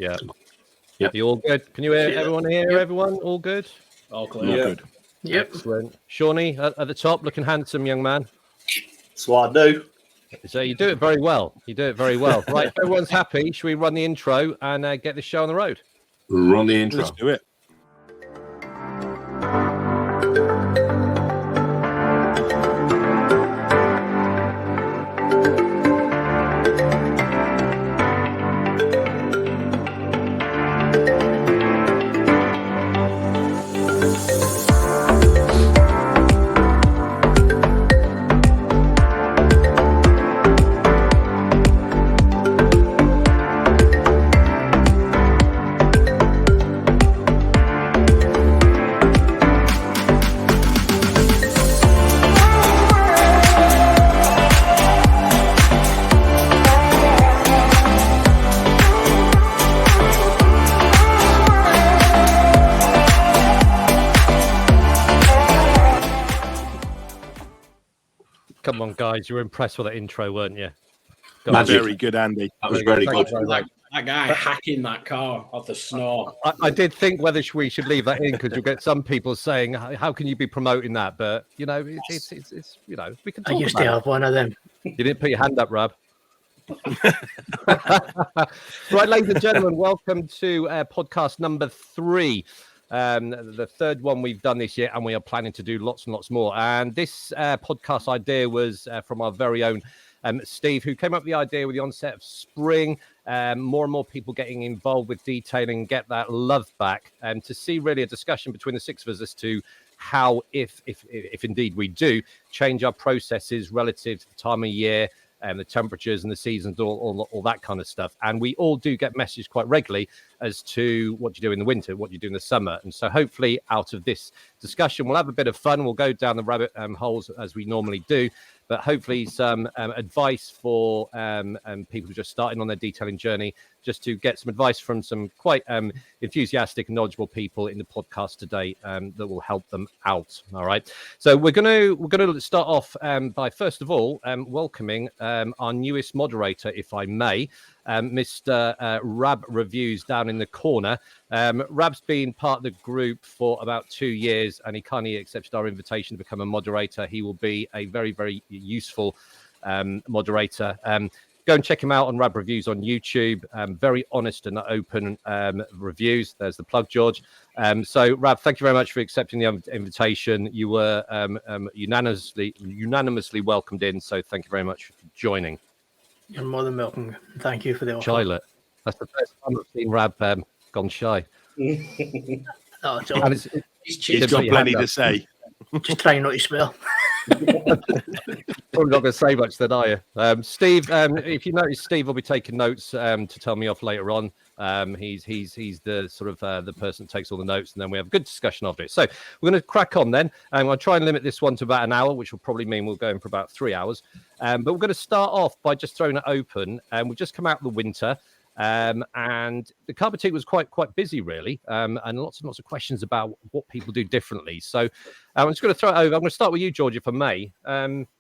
Yeah. Yep. You all good? Can you hear everyone here? Yep. Everyone all good? All clear. All good. Yep. Excellent. Shawnee at the top, looking handsome, young man. That's what I do. So you do it very well. You do it very well. Right, if everyone's happy, should we run the intro and get the show on the road? Run the intro. Let's do it. Come on, guys. You were impressed with that intro, weren't you? Very good, Andy. That was very Thank good. you very much. That guy hacking that car off the snow. I did think whether we should leave that in because you'll get some people saying, "How can you be promoting that?" But you know, it's you know, we can. I Talk used about to it. have one of them. You didn't put your hand up, Rab. Right, ladies and gentlemen, welcome to podcast number 3. The third one we've done this year, and we are planning to do lots and lots more. And this podcast idea was from our very own Steve, who came up with the idea with the onset of spring. More and more people getting involved with detailing, get that love back, and to see really a discussion between the 6 of us as to how, if indeed we do, change our processes relative to the time of year and the temperatures and the seasons, all that kind of stuff. And we all do get messages quite regularly as to what you do in the winter, what you do in the summer. And so hopefully out of this discussion, we'll have a bit of fun. We'll go down the rabbit holes as we normally do, but hopefully some advice for people who are just starting on their detailing journey, just to get some advice from some quite enthusiastic and knowledgeable people in the podcast today that will help them out. All right. So we're gonna start off by first of all welcoming our newest moderator, if I may, Mr. Rab Reviews down in the corner. Rab's been part of the group for about 2 years, and he kindly accepted our invitation to become a moderator. He will be a very, very useful moderator. Go and check him out on Rab Reviews on YouTube. Very honest and open reviews. There's the plug, George. So, Rab, thank you very much for accepting the invitation. You were unanimously welcomed in, so thank you very much for joining. You're more than welcome. Thank you for the offer. Charlotte, that's the first time I've seen Rab gone shy. Oh, it's all, And He's got plenty to say. just trying not to spell. Probably not going to say much then, are you? Steve, if you notice, Steve will be taking notes to tell me off later on. He's the sort of the person that takes all the notes, and then we have a good discussion after it. So we're going to crack on then. I'm going to try and limit this one to about an hour, which will probably mean we'll go in for about 3 hours. But we're going to start off by just throwing it open. We've just come out of the winter. And the car boutique was quite busy, really, and lots and lots of questions about what people do differently. So I'm just going to throw it over. I'm going to start with you, George, if I may.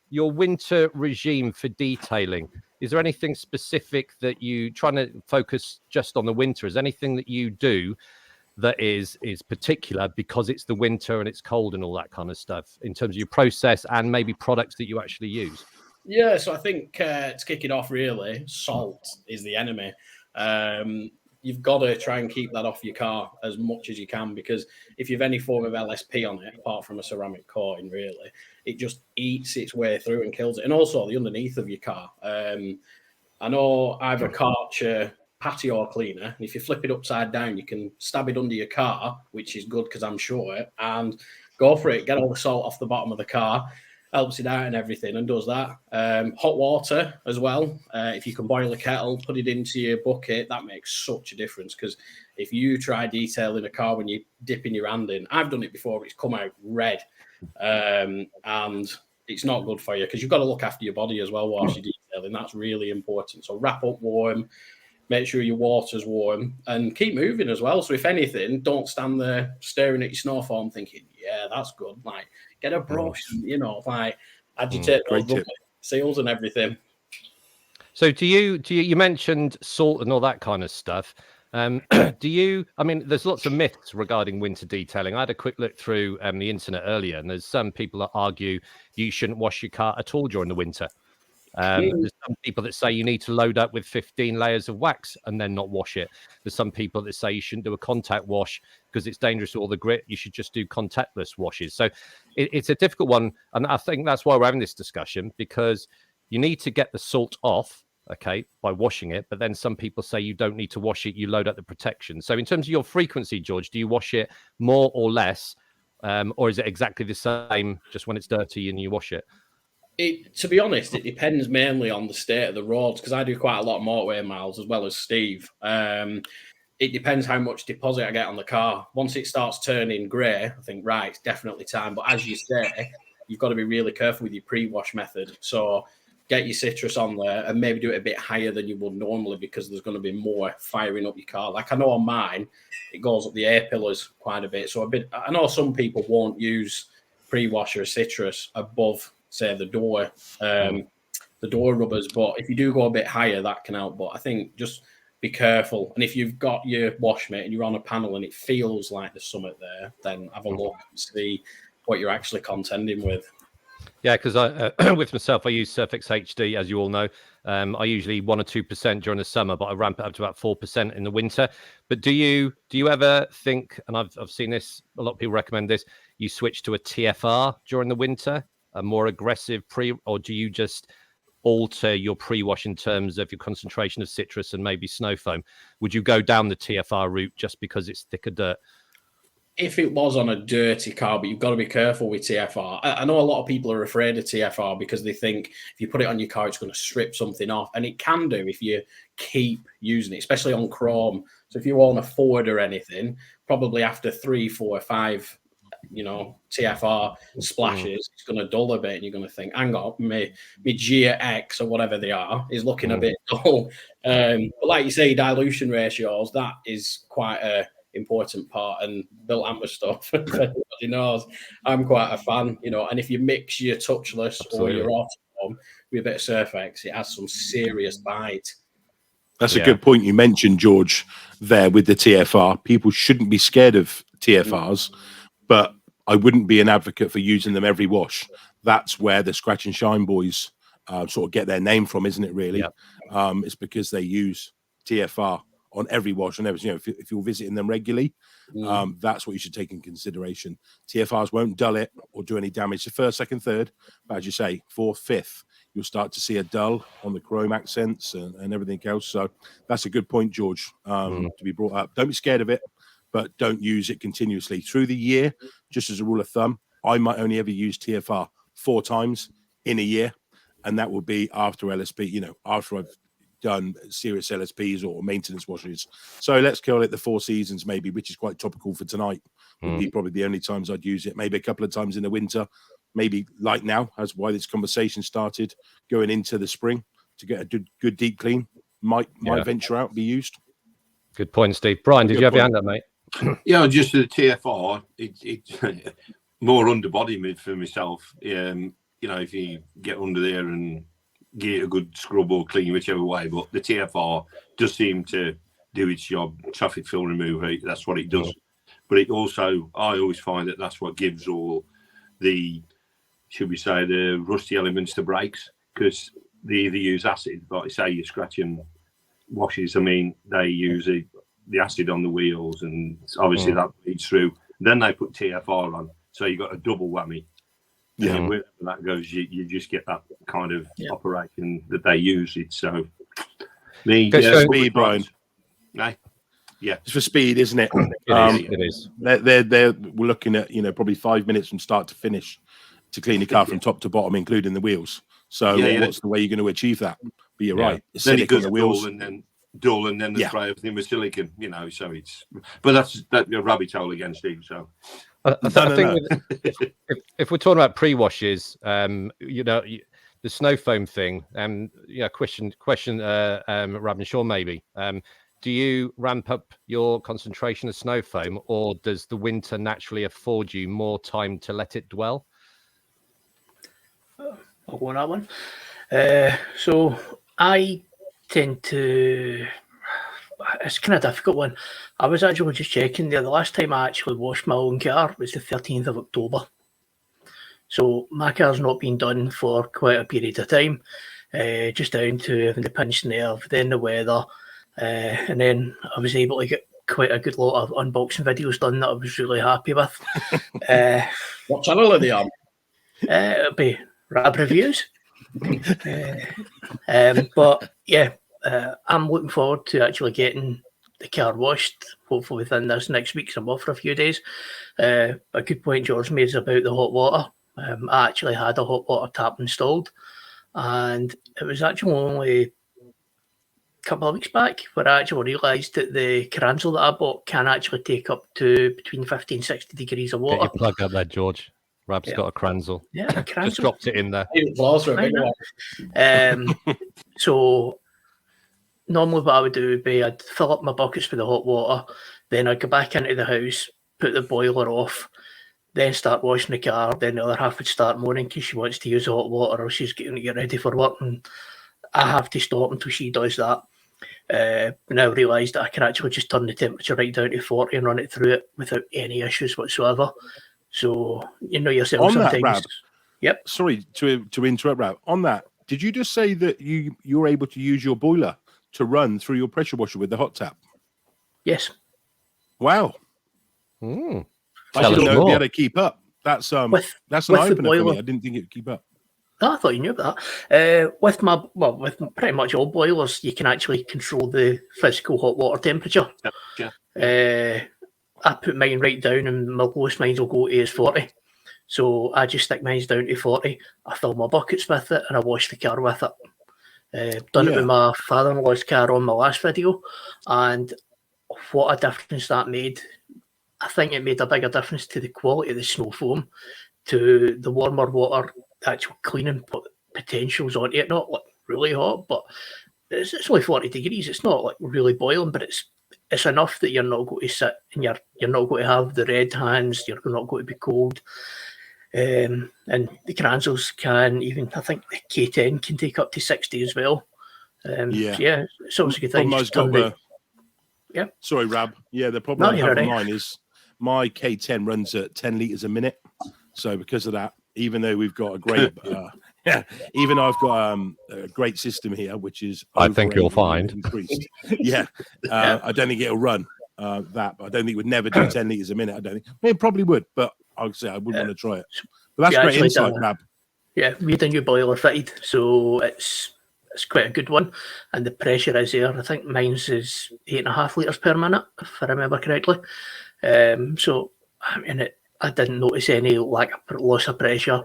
Your winter regime for detailing. Is there anything specific that you trying to focus just on the winter? Is anything that you do that is particular because it's the winter and it's cold and all that kind of stuff in terms of your process and maybe products that you actually use? Yeah, so I think to kick it off, really, salt is the enemy. You've got to try and keep that off your car as much as you can, because if you've any form of LSP on it, apart from a ceramic coating, really, it just eats its way through and kills it. And also the underneath of your car. I know I have a Karcher patio cleaner, and if you flip it upside down, you can stab it under your car, which is good because I'm sure, and go for it. Get all the salt off the bottom of the car. Helps it out and everything, and does that. Hot water as well. If you can boil a kettle, put it into your bucket, that makes such a difference. Because if you try detailing a car when you're dipping your hand in, I've done it before, but it's come out red. And it's not good for you, because you've got to look after your body as well whilst you're detailing. That's really important. So wrap up warm, make sure your water's warm, and keep moving as well. So if anything, don't stand there staring at your snow foam thinking, yeah, that's good. Like, get a brush, like agitate those seals and everything. So you mentioned salt and all that kind of stuff. There's lots of myths regarding winter detailing. I had a quick look through the internet earlier, and there's some people that argue you shouldn't wash your car at all during the winter. There's some people that say you need to load up with 15 layers of wax and then not wash it. There's some people that say you shouldn't do a contact wash because it's dangerous to all the grit. You should just do contactless washes. So it's a difficult one. And I think that's why we're having this discussion, because you need to get the salt off, okay, by washing it. But then some people say you don't need to wash it. You load up the protection. So in terms of your frequency, George, do you wash it more or less? Or is it exactly the same just when it's dirty and you wash it? To be honest, it depends mainly on the state of the roads, because I do quite a lot of motorway miles as well as Steve. It depends how much deposit I get on the car. Once it starts turning grey, I think, right, it's definitely time. But as you say, you've got to be really careful with your pre-wash method. So get your citrus on there and maybe do it a bit higher than you would normally, because there's going to be more firing up your car. Like I know on mine, it goes up the air pillars quite a bit. So I know some people won't use pre-wash or citrus above, say, the door rubbers, but if you do go a bit higher, that can help. But I think just be careful, and if you've got your wash mate and you're on a panel and it feels like there's something there, then have a look and see what you're actually contending with. Yeah, because with myself, I use Surfix HD, as you all know. I usually 1 or 2% during the summer, but I ramp it up to about 4% in the winter. But do you ever think, and I've seen this, a lot of people recommend this, you switch to a TFR during the winter, a more aggressive or do you just alter your pre-wash in terms of your concentration of citrus and maybe snow foam? Would you go down the TFR route just because it's thicker dirt? If it was on a dirty car, but you've got to be careful with TFR. I know a lot of people are afraid of TFR because they think if you put it on your car, it's going to strip something off. And it can do if you keep using it, especially on chrome. So if you own a Ford or anything, probably after 3, 4, 5, TFR splashes, it's going to dull a bit. And you're going to think, hang on, my Gia X or whatever they are is looking a bit dull. But like you say, dilution ratios, that is quite a important part, and built amber stuff, everybody knows I'm quite a fan, and if you mix your touchless or your auto with a bit of Surfx, it has some serious bite. That's a good point you mentioned, George, there with the TFR. People shouldn't be scared of TFRs, but I wouldn't be an advocate for using them every wash. That's where the Scratch and Shine boys sort of get their name from, isn't it, really? It's because they use TFR on every wash and everything. If you're visiting them regularly, that's what you should take in consideration. TFRs won't dull it or do any damage. The first, second, third, but as you say, fourth, fifth, you'll start to see a dull on the chrome accents and everything else. So that's a good point, George, to be brought up. Don't be scared of it, but don't use it continuously through the year. Just as a rule of thumb, I might only ever use TFR 4 times in a year, and that will be after LSP, after I've done serious LSPs or maintenance washes. So let's call it the 4 seasons maybe, which is quite topical for tonight. Would be probably the only times I'd use it. Maybe a couple of times in the winter, maybe like now, as why this conversation started, going into the spring to get a good deep clean might venture out, be used. Good point, Steve. Brian, did you have your hand up, mate? Yeah, just the TFR, it's more underbody mid for myself. If you get under there and get a good scrub or clean, whichever way, but the TFR does seem to do its job. Traffic film remover, that's what it does. But it also, I always find that that's what gives all the, should we say, the rusty elements to brakes, because they either use acid, like say you're scratching washes, they use the acid on the wheels, and obviously that bleeds through. Then they put TFR on, so you've got a double whammy. Yeah, and wherever that goes, you just get that kind of operation that they use. It's so speed, Brian. No, it's for speed, isn't it? It is. We're looking at probably 5 minutes from start to finish to clean your car from top to bottom, including the wheels. So what's the way you're going to achieve that? But you're right. It's then it goes on the wheels, dull, and then they spray everything with silicon. So it's. But that's a rabbit hole again, Steve. So. I think if we're talking about pre-washes, the snow foam thing, question, Rab and Sean, maybe. Do you ramp up your concentration of snow foam, or does the winter naturally afford you more time to let it dwell? I'll go on that one. So I tend to. It's kind of a difficult one. I was actually just checking there. The last time I actually washed my own car was the 13th of October. So my car's not been done for quite a period of time, just down to having the pinched nerve, then the weather, and then I was able to get quite a good lot of unboxing videos done that I was really happy with. What channel are they on? It'll be Rab Reviews. But yeah, I'm looking forward to actually getting the car washed, hopefully within this next week, 'cause I'm off for a few days. A good point George made is about the hot water. I actually had a hot water tap installed, and it was actually only a couple of weeks back where I actually realised that the Kranzel that I bought can actually take up to between 50 and 60 degrees of Get water. your plug up there, George. Rab's Yeah. got a Kranzel. Yeah, a Kranzel. Just dropped it in there. Even closer, a bigger one. So normally what I would do would be I'd fill up my buckets with the hot water, then I'd go back into the house, put the boiler off, then start washing the car, then the other half would start moaning because she wants to use the hot water or she's getting to get ready for work, and I have to stop until she does that. Now I realise that I can actually just turn the temperature right down to 40 and run it through it without any issues whatsoever. So you know yourself On that, sometimes. Rab, Yep. sorry to interrupt, Rab. On that, did you just say that you're able to use your boiler to run through your pressure washer with the hot tap? Yes. Wow. Mm. I Tell didn't us know it'd be more. able to keep up. That's an with eye the opener for boiler. me. I didn't think it would keep up. Oh, I thought you knew about that. With pretty much all boilers, you can actually control the physical hot water temperature. I put mine right down, and my lowest mine will go to is 40. So I just stick mine down to 40. I fill my buckets with it, and I wash the car with it. Done it with my father-in-law's car on my last video, and what a difference that made. I think it made a bigger difference to the quality of the snow foam, to the warmer water, actual cleaning potentials onto it. Not like really hot, but it's only 40 degrees. It's not like really boiling, but it's enough that you're not going to sit and you're not going to have the red hands. You're not going to be cold. And the Kranzels can even, I think the K10 can take up to 60 as well. So yeah, it's always a good thing. Sorry, Rab. Yeah, the problem I have with mine is my K10 runs at 10 litres a minute. So because of that, even though we've got a great, even though I've got a great system here, which is I think you'll find increased. I don't think it'll run that. But I don't think it would never do 10 litres a minute. I don't think it probably would, but I would say I wouldn't want to try it. But that's great insight, Rab. Yeah, we had a new boiler fitted, so it's quite a good one, and the pressure is there. I think mine's is 8.5 litres per minute, if I remember correctly. So I mean, I didn't notice any loss of pressure.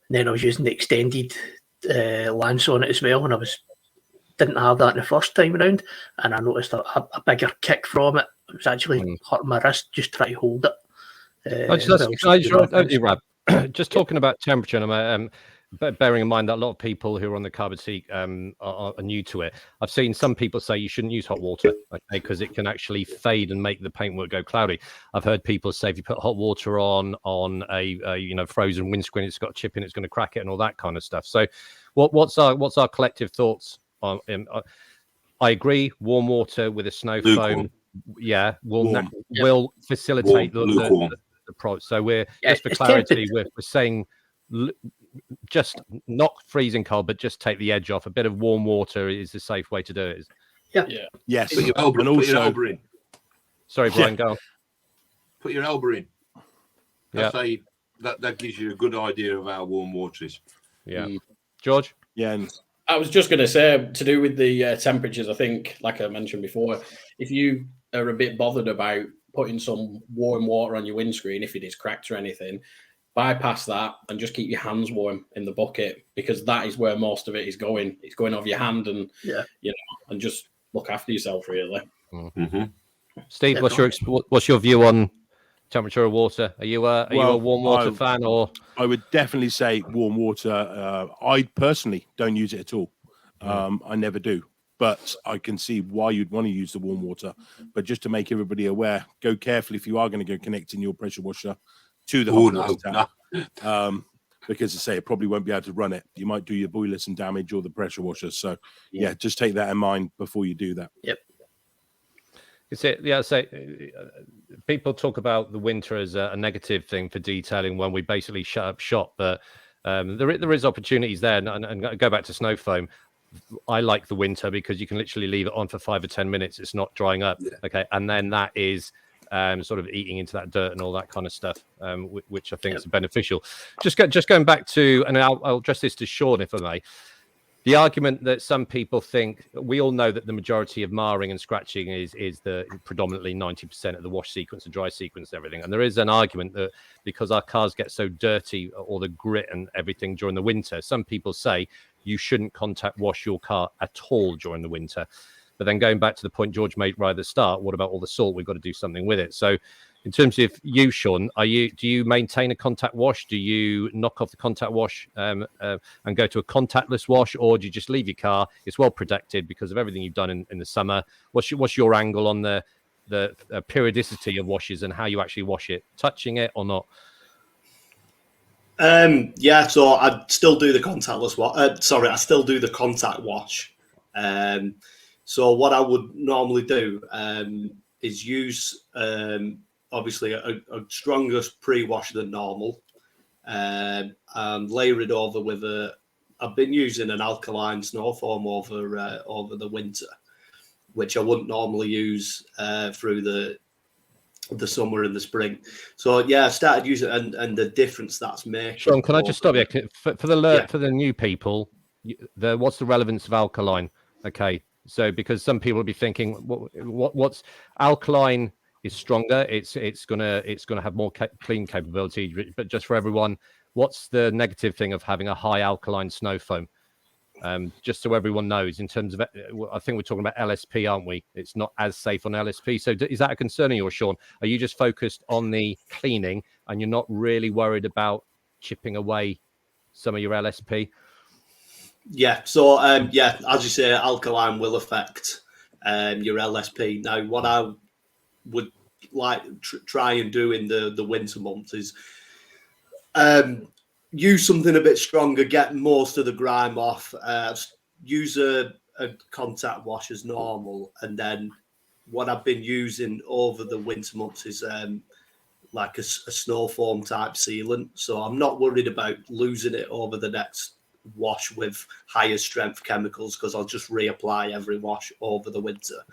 And then I was using the extended lance on it as well, and I didn't have that in the first time around, and I noticed a bigger kick from it. It was actually hurting my wrist just trying to hold it. Rab, just talking about temperature, and bearing in mind that a lot of people who are on the carbon seat are new to it. I've seen some people say you shouldn't use hot water, because it can actually fade and make the paintwork go cloudy. I've heard people say if you put hot water on a frozen windscreen, it's got a chip in, it's going to crack it, and all that kind of stuff. So, what's our collective thoughts on? I agree. Warm water with a snow foam, will facilitate the process. So we're just for clarity, we're saying. Just not freezing cold, but just take the edge off. A bit of warm water is the safe way to do it. Yes. Put your elbow in. Sorry, Brian, go on. Put your elbow in. That gives you a good idea of how warm water is. Yeah. George? Yeah. I was just going to say, to do with the temperatures, I think, like I mentioned before, if you are a bit bothered about putting some warm water on your windscreen, if it is cracked or anything, bypass that and just keep your hands warm in the bucket, because that is where most of it is going. It's going over your hand, and and just look after yourself, really. Mm-hmm. Steve, what's your view on temperature of water? Are you a warm water fan, or? I would definitely say warm water. I personally don't use it at all. I never do, but I can see why you'd want to use the warm water. But just to make everybody aware, go carefully if you are going to go connecting your pressure washer to the hot water tap. because I say it probably won't be able to run it. You might do your boiler some damage or the pressure washers. So yeah, just take that in mind before you do that. Yep. It's it. Yeah. So people talk about the winter as a negative thing for detailing when we basically shut up shop, but there is opportunities there. And go back to snow foam. I like the winter because you can literally leave it on for 5 or 10 minutes. It's not drying up. Yeah. Okay. And then that is sort of eating into that dirt and all that kind of stuff, which I think is beneficial. Just going back to, and I'll address this to Sean, if I may. The argument that some people think, we all know that the majority of marring and scratching is the predominantly 90% of the wash sequence and dry sequence and everything. And there is an argument that because our cars get so dirty, or the grit and everything during the winter, some people say you shouldn't contact wash your car at all during the winter. But then going back to the point George made right at the start, what about all the salt? We've got to do something with it. So in terms of you, Sean, do you maintain a contact wash? Do you knock off the contact wash and go to a contactless wash, or do you just leave your car? It's well protected because of everything you've done in the summer. What's your angle on the periodicity of washes and how you actually wash it? Touching it or not? So I still do the contactless wash. I still do the contact wash. So what I would normally do is use obviously a stronger pre-wash than normal, and layer it over with I've been using an alkaline snow foam over the winter, which I wouldn't normally use through the summer and the spring. So yeah, I started using it, and the difference that's making. Sean, can I just stop you for the new people? What's the relevance of alkaline? Okay, so because some people will be thinking, what's alkaline is stronger. It's gonna have more clean capability. But just for everyone, what's the negative thing of having a high alkaline snow foam? Just so everyone knows, in terms of, I think we're talking about LSP, aren't we? It's not as safe on LSP. So is that a concern of yours, Sean? Are you just focused on the cleaning and you're not really worried about chipping away some of your LSP? Yeah. So as you say, alkaline will affect your LSP. Now, what I would like try and do in the winter months is use something a bit stronger, get most of the grime off, use a contact wash as normal, and then what I've been using over the winter months is like a snow foam type sealant. So I'm not worried about losing it over the next wash with higher strength chemicals, because I'll just reapply every wash over the winter.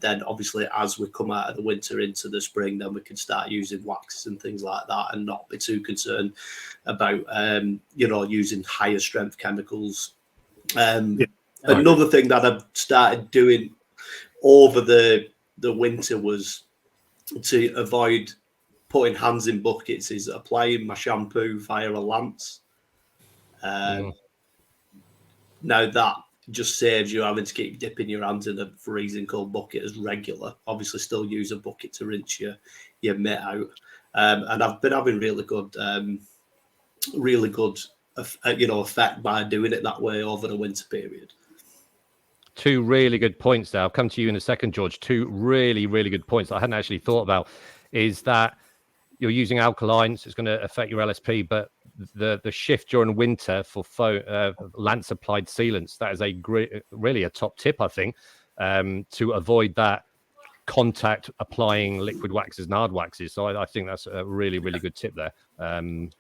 Then obviously as we come out of the winter into the spring, then we can start using waxes and things like that and not be too concerned about using higher strength chemicals. Another thing that I've started doing over the winter was to avoid putting hands in buckets, is applying my shampoo via a lance. Now that just saves you having to keep dipping your hands in a freezing cold bucket as regular. Obviously still use a bucket to rinse your mitt out. And I've been having really good effect by doing it that way over the winter period. Two really good points there. I'll come to you in a second, George. Two really, really good points I hadn't actually thought about is that you're using alkalines, it's going to affect your LSP, but the shift during winter for lance applied sealants, that is really a top tip, I think, to avoid that contact applying liquid waxes and hard waxes. So I think that's a really, really good tip there. And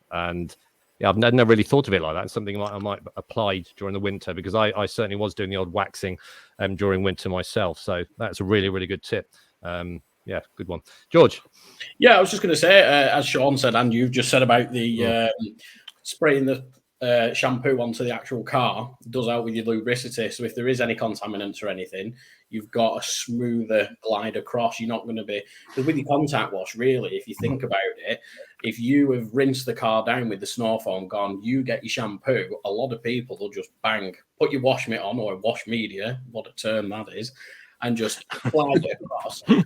yeah, I've never really thought of it like that. It's something I might apply during the winter, because I certainly was doing the odd waxing during winter myself. So that's a really, really good tip. Yeah, good one. George? Yeah, I was just going to say, as Sean said, and you've just said about the spraying the shampoo onto the actual car, it does help with your lubricity. So if there is any contaminants or anything, you've got a smoother glide across. You're not going to be, because with your contact wash, really, if you think about it, if you have rinsed the car down with the snow foam gone, you get your shampoo, a lot of people will just put your wash mitt on, or wash media, what a term that is, and just glide it across. What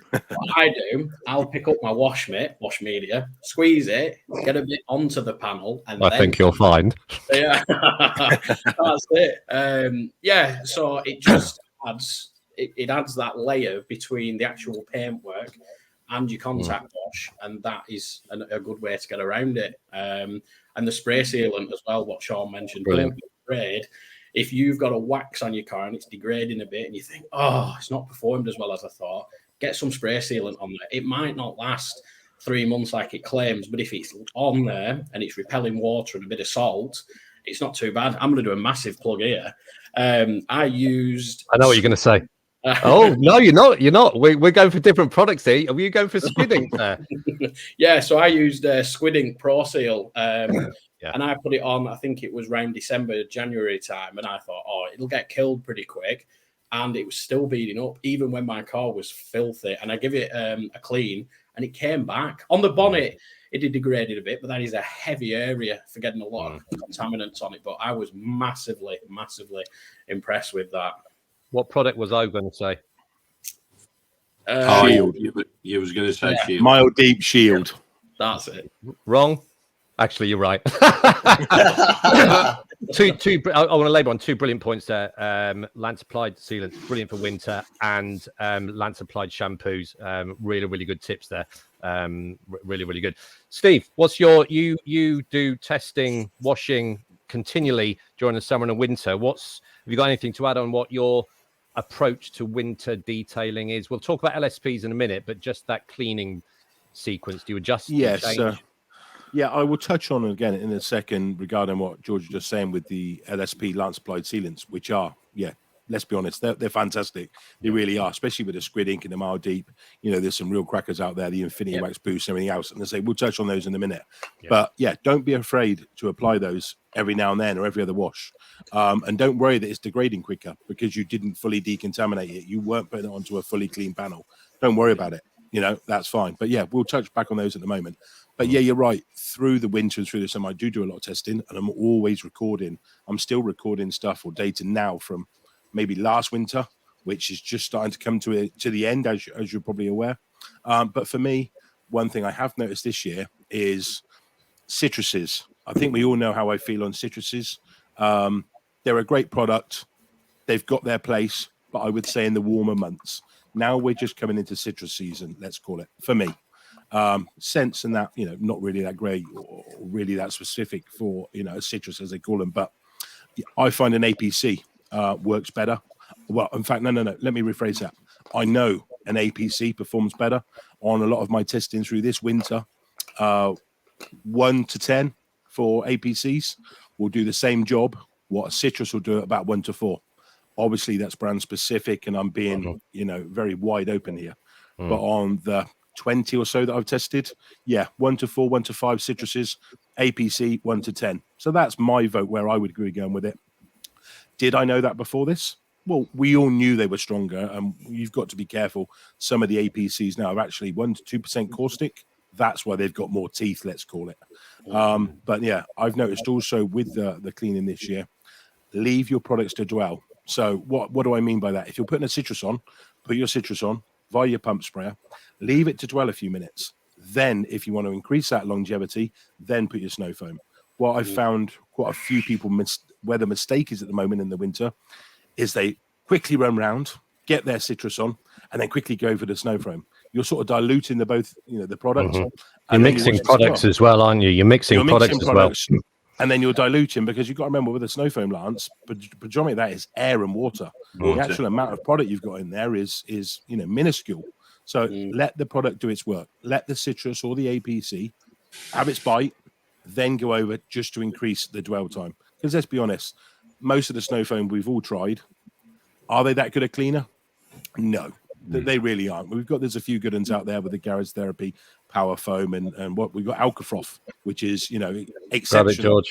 I do, I'll pick up my wash media, squeeze it, get a bit onto the panel, and I think you'll find. Yeah, that's it. So it just adds, it adds that layer between the actual paintwork and your contact wash, and that is a good way to get around it. And the spray sealant as well, what Sean mentioned. Brilliant. Don't be afraid if you've got a wax on your car and it's degrading a bit and you think, oh, it's not performed as well as I thought, get some spray sealant on there. It might not last 3 months like it claims, but if it's on there and it's repelling water and a bit of salt, it's not too bad. I'm going to do a massive plug here. I know what you're going to say. Oh, no, you're not. You're not. We're going for different products here. Are you going for Squid Ink there? Yeah, so I used Squid Ink Pro Seal. And I put it on, I think it was around December, January time. And I thought, oh, it'll get killed pretty quick. And it was still beating up, even when my car was filthy. And I give it a clean, and it came back. On the bonnet, it did degraded a bit, but that is a heavy area for getting a lot of contaminants on it. But I was massively, massively impressed with that. What product was I going to say? Shield. You was going to say Shield. Mild Deep Shield. That's it. Wrong. Actually, you're right. I want to labour on 2 brilliant points there. Lance applied sealants, brilliant for winter, and Lance applied shampoos. Really, really good tips there. Really, really good. Steve, what's you do testing, washing continually during the summer and winter. Have you got anything to add on what your approach to winter detailing is? We'll talk about LSPs in a minute, but just that cleaning sequence, do you adjust? Yes. Yeah, I will touch on again in a second regarding what George was just saying with the LSP Lance applied sealants, which are, let's be honest, they're fantastic. They really are, especially with the Squid Ink and the Mild Deep. There's some real crackers out there, the Infinity Wax Boost and everything else. And I say we'll touch on those in a minute. But don't be afraid to apply those every now and then or every other wash. And don't worry that it's degrading quicker because you didn't fully decontaminate it. You weren't putting it onto a fully clean panel. Don't worry about it. That's fine. But we'll touch back on those at the moment. But you're right. Through the winter and through the summer, I do a lot of testing, and I'm always recording. I'm still recording stuff or data now from maybe last winter, which is just starting to come to the end, as you're probably aware. But for me, one thing I have noticed this year is citruses. I think we all know how I feel on citruses. They're a great product. They've got their place, but I would say in the warmer months. Now we're just coming into citrus season, let's call it, for me. Scents and that, not really that great or really that specific for, a citrus as they call them. But I find an APC works better. Well, in fact, no. Let me rephrase that. I know an APC performs better on a lot of my testing through this winter. 1 to 10 for APCs will do the same job. What a citrus will do at about 1 to 4. Obviously, that's brand specific, and I'm being, very wide open here. But on the 20 or so that I've tested, 1 to 4, 1 to 5 citruses, APC 1 to 10. So that's my vote where I would agree going with it. Did I know that before this? Well, we all knew they were stronger, and you've got to be careful. Some of the APCs now are actually 1 to 2% caustic. That's why they've got more teeth, let's call it. But I've noticed also with the cleaning this year, leave your products to dwell. So what do I mean by that? If you're putting a citrus on, put your citrus on via your pump sprayer, leave it to dwell a few minutes. Then if you want to increase that longevity, then put your snow foam. What I've found quite a few people where the mistake is at the moment in the winter is they quickly run round, get their citrus on, and then quickly go for the snow foam. You're sort of diluting the products. You're mixing products as well, aren't you? You're mixing products as well. And then you're diluting because you've got to remember with a snow foam, Lance, predominantly that is air and water. The actual amount of product you've got in there is minuscule. So let the product do its work. Let the citrus or the APC have its bite, then go over just to increase the dwell time. Because let's be honest, most of the snow foam we've all tried, are they that good a cleaner? No, they really aren't. There's a few good ones out there with the Garage Therapy Power Foam and what we've got Alkafroth, which is exceptional.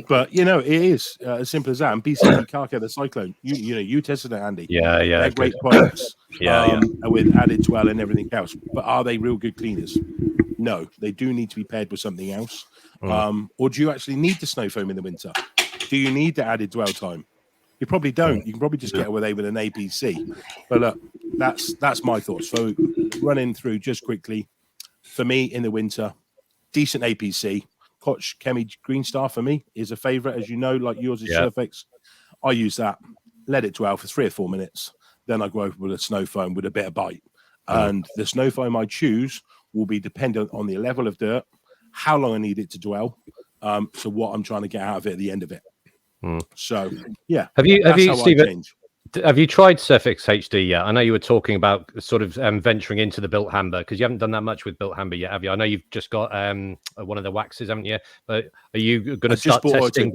But it is as simple as that. And BCD Car Care, the Cyclone, you tested it, Andy. They're great products. With added dwell and everything else. But are they real good cleaners? No, they do need to be paired with something else. Or do you actually need the snow foam in the winter? Do you need the added dwell time? You probably don't. You can probably just get away with an APC. But look, that's my thoughts. So running through just quickly, for me in the winter, decent APC. Koch Chemi Green Star for me is a favourite, as you know, like yours is Surfex. I use that, let it dwell for 3 or 4 minutes. Then I go over with a snow foam with a bit of bite. And the snow foam I choose will be dependent on the level of dirt, how long I need it to dwell, so what I'm trying to get out of it at the end of it. So yeah, have you Stephen, have you tried Surfix HD yet? I know you were talking about sort of venturing into the built hamber, because you haven't done that much with built hamber yet, have you? I know you've just got one of the waxes, haven't you? But are you going to start testing?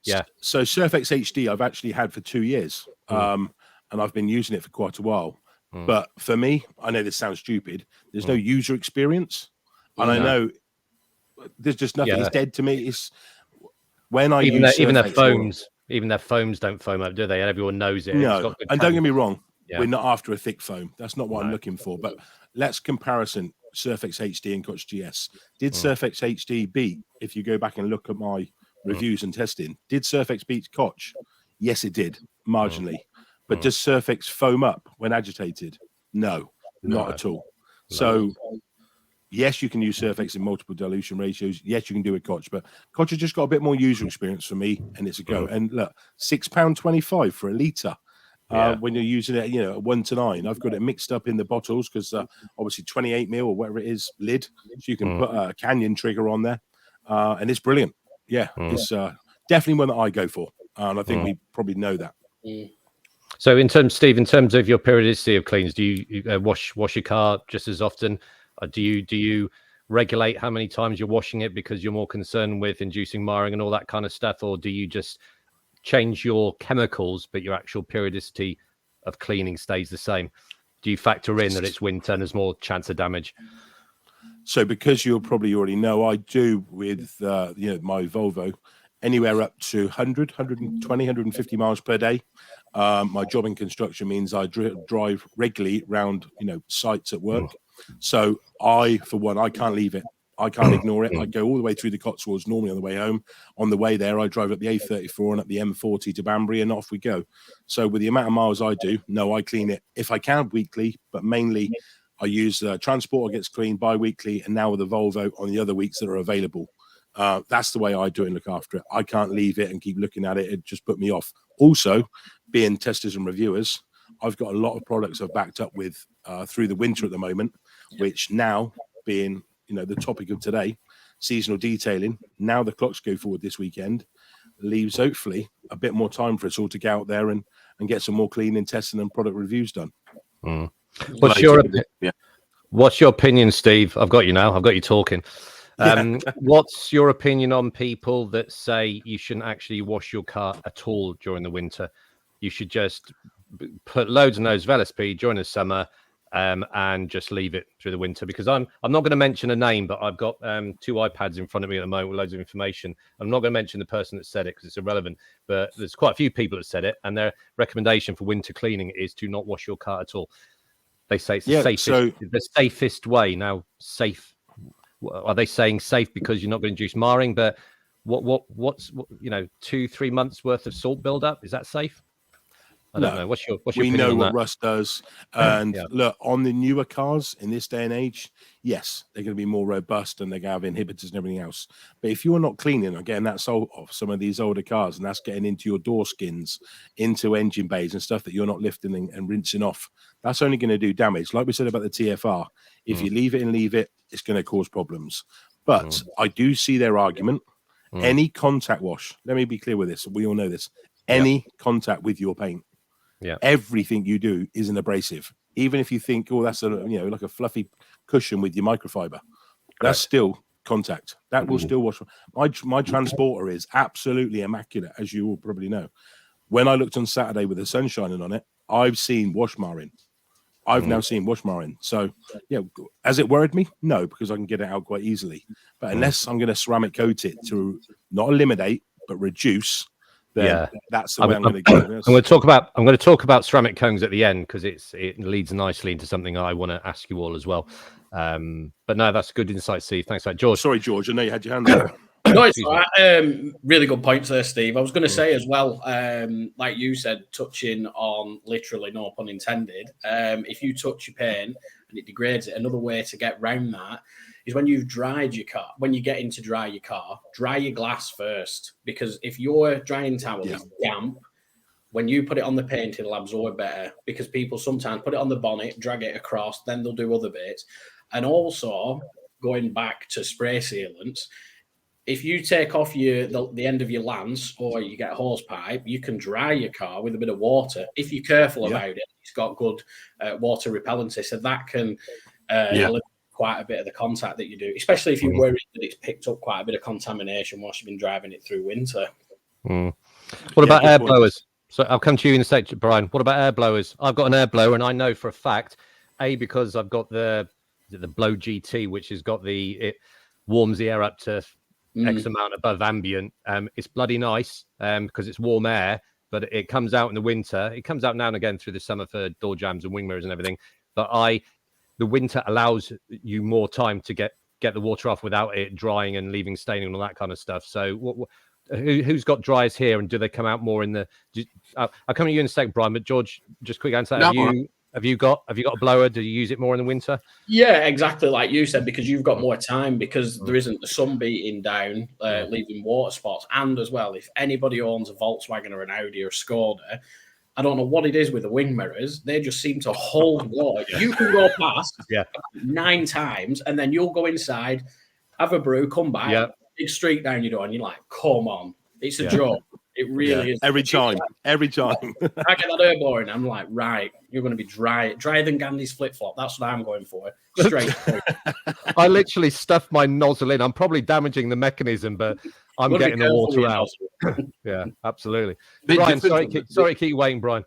Yeah. So Surfix HD I've actually had for 2 years, and I've been using it for quite a while. But for me, I know this sounds stupid. There's no user experience, and I know there's just nothing. It's dead to me. It's when I use even their foams. Even their foams don't foam up, do they? And everyone knows it. No, and don't get me wrong, we're not after a thick foam. That's not what I'm looking for. But let's comparison Surfix HD and Koch GS. Did Surfix HD beat, if you go back and look at my reviews and testing, did Surfix beat Koch? Yes, it did, marginally. But does Surfix foam up when agitated? No, not at all. So yes, you can use Surfix in multiple dilution ratios. Yes, you can do it Koch, but Koch has just got a bit more user experience for me, and it's a go. And look, £6.25 for a litre when you're using it, 1 to 9. I've got it mixed up in the bottles because obviously 28 mil or whatever it is lid, so you can put a Canyon trigger on there, and it's brilliant. Yeah, it's definitely one that I go for, and I think we probably know that. So, Steve, in terms of your periodicity of cleans, do you wash your car just as often? Do you regulate how many times you're washing it because you're more concerned with inducing marring and all that kind of stuff, or do you just change your chemicals but your actual periodicity of cleaning stays the same? Do you factor in that it's winter and there's more chance of damage? So because you'll probably already know, I do with my Volvo anywhere up to 100, 120, 150 miles per day. My job in construction means I drive regularly around sites at work. So I can't leave it. I can't ignore it. I go all the way through the Cotswolds normally on the way home. On the way there, I drive up the A34 and up the M40 to Banbury, and off we go. So with the amount of miles I do, no, I clean it if I can weekly, but mainly I use Transporter gets cleaned bi-weekly, and now with the Volvo on the other weeks that are available. That's the way I do it and look after it. I can't leave it and keep looking at it. It just put me off. Also, being testers and reviewers, I've got a lot of products I've backed up with through the winter at the moment, which now being, the topic of today, seasonal detailing, now the clocks go forward this weekend, leaves hopefully a bit more time for us all to get out there and get some more cleaning, testing and product reviews done. What's your opinion, Steve? I've got you now. I've got you talking. What's your opinion on people that say you shouldn't actually wash your car at all during the winter? You should just put loads and loads of LSP during the summer and just leave it through the winter. Because I'm not going to mention a name, but I've got 2 iPads in front of me at the moment with loads of information. I'm not going to mention the person that said it because it's irrelevant, but there's quite a few people that said it, and their recommendation for winter cleaning is to not wash your car at all. They say it's the safest way. Now, safe. Are they saying safe because you're not going to induce marring? But what's 2-3 months worth of salt buildup? Is that safe? I don't know. What's your we opinion know on what that? rust does, and look, on the newer cars in this day and age, yes, they're going to be more robust and they're going to have inhibitors and everything else. But if you're not cleaning or getting that salt off some of these older cars, and that's getting into your door skins, into engine bays and stuff that you're not lifting and rinsing off, that's only going to do damage. Like we said about the TFR, if you leave it, it's going to cause problems. But I do see their argument. Any contact wash, let me be clear with this, we all know this, any contact with your paint, everything you do is an abrasive. Even if you think, that's like a fluffy cushion with your microfiber, that's still contact. That will still wash. My Transporter is absolutely immaculate, as you all probably know. When I looked on Saturday with the sun shining on it, I've seen wash marring. I've now seen wash marring. So, has it worried me? No, because I can get it out quite easily. But unless I'm going to ceramic coat it to not eliminate, but reduce, then that's the way I'm going to go. I'm going to talk about ceramic cones at the end because it leads nicely into something I want to ask you all as well. But no, that's good insight, Steve. Thanks for that, George. Sorry, George. I know you had your hand up. No, it's all right. Really good points there, Steve. I was going to say as well, like you said, touching on literally, no pun intended, if you touch your paint and it degrades it, another way to get round that is when you've dried your car, when you get in to dry your car, dry your glass first. Because if your drying towel is damp, when you put it on the paint, it'll absorb better because people sometimes put it on the bonnet, drag it across, then they'll do other bits. And also, going back to spray sealants, if you take off the end of your lance or you get a hose pipe, you can dry your car with a bit of water. If you're careful about it, it's got good water repellency, so that can eliminate quite a bit of the contact that you do, especially if you're worried that it's picked up quite a bit of contamination whilst you've been driving it through winter. What about air blowers? So I'll come to you in a sec, Brian. What about air blowers? I've got an air blower, and I know for a fact, because I've got the Blow GT, which has got it warms the air up to X amount above ambient. It's bloody nice because it's warm air, but it comes out in the winter. It comes out now and again through the summer for door jams and wing mirrors and everything. But the winter allows you more time to get the water off without it drying and leaving staining and all that kind of stuff. So who's got dryers here, and do they come out more in the? I'll come to you in a sec, Brian. But George, just quick answer: Have you got a blower? Do you use it more in the winter? Yeah, exactly like you said, because you've got more time because there isn't the sun beating down, leaving water spots. And as well, if anybody owns a Volkswagen or an Audi or a Skoda, I don't know what it is with the wing mirrors. They just seem to hold water. You can go past 9 times, and then you'll go inside, have a brew, come back, big streak down your door, and you're like, come on. It's a joke. It really is. Every time. I get that air blower and I'm like, right, you're going to be drier than Gandhi's flip-flop. That's what I'm going for. Straight through. I literally stuffed my nozzle in. I'm probably damaging the mechanism, but I'm getting the water out. Yeah, absolutely. Brian, sorry to keep you waiting, Brian.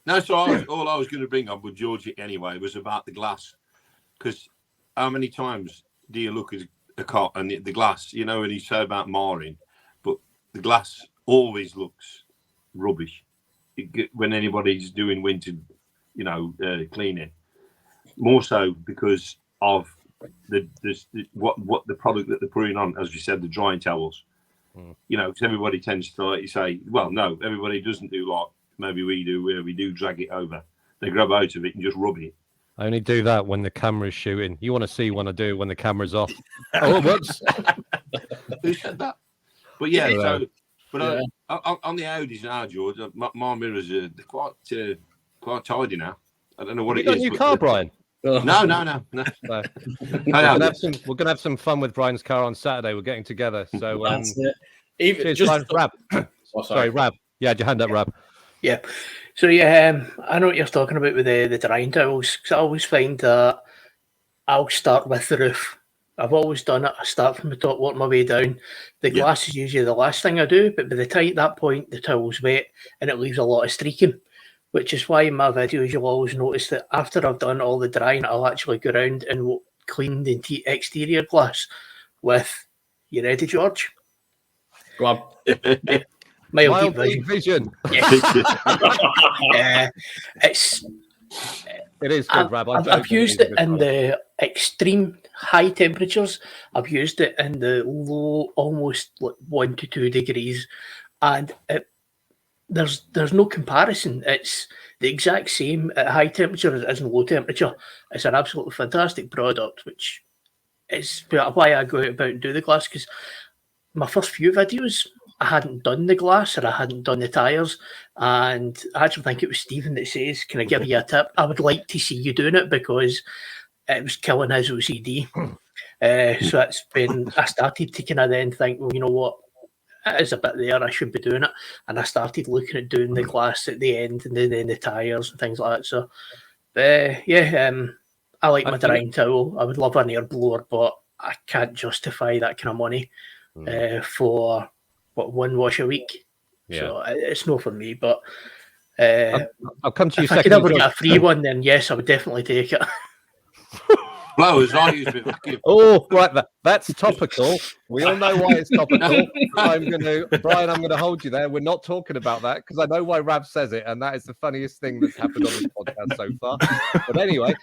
No, so all I was going to bring up with George anyway was about the glass. Because how many times do you look at a car and the glass, when you say about marring, but the glass always looks rubbish when anybody's doing winter, cleaning. More so because of what the product that they're putting on, as you said, the drying towels. Because everybody tends to, like you say, well, no, everybody doesn't do like maybe we do, where we do drag it over. They grab out of it and just rub it. I only do that when the camera's shooting. You want to see when I do it when the camera's off. Oh, whoops. Who said that? But yeah, so. But on the Audis now, George, my mirrors they're quite tidy now. I don't know what it is. You got a new car, Brian? No. We're gonna have some fun with Brian's car on Saturday. We're getting together. So that's it. Even cheers, just Rab. Sorry, Rab. Yeah, had your hand up, Rab. Yeah. So I know what you're talking about with the drying towels. Because I always find that I'll start with the roof. I've always done it. I start from the top, work my way down. The glass is usually the last thing I do, but by the time at that point, the towel's wet and it leaves a lot of streaking, which is why in my videos you'll always notice that after I've done all the drying, I'll actually go around and clean the exterior glass with, you ready, George? Go on. Mild deep vision. Yes. It is good, Rab. I've used it in the extreme high temperatures. I've used it in the low, almost like 1 to 2 degrees, and there's no comparison. It's the exact same at high temperature as it is in low temperature. It's an absolutely fantastic product, which is why I go out about and do the glass, because my first few videos, I hadn't done the glass or I hadn't done the tyres, and I actually think it was Stephen that says, can I give you a tip? I would like to see you doing it because it was killing his OCD. So it's been, I started to kind of then think, well, you know what, it is a bit there, I should be doing it. And I started looking at doing the glass at the end and then the tyres and things like that. So I like my drying towel. I would love an air blower, but I can't justify that kind of money for one wash a week. So it's not for me, but I'll come to you if I could ever get a free one, then yes, I would definitely take it. Blowers, I use it. Oh, right, that's topical. We all know why it's topical. Brian, I'm gonna hold you there. We're not talking about that because I know why Rab says it, and that is the funniest thing that's happened on this podcast so far. But anyway,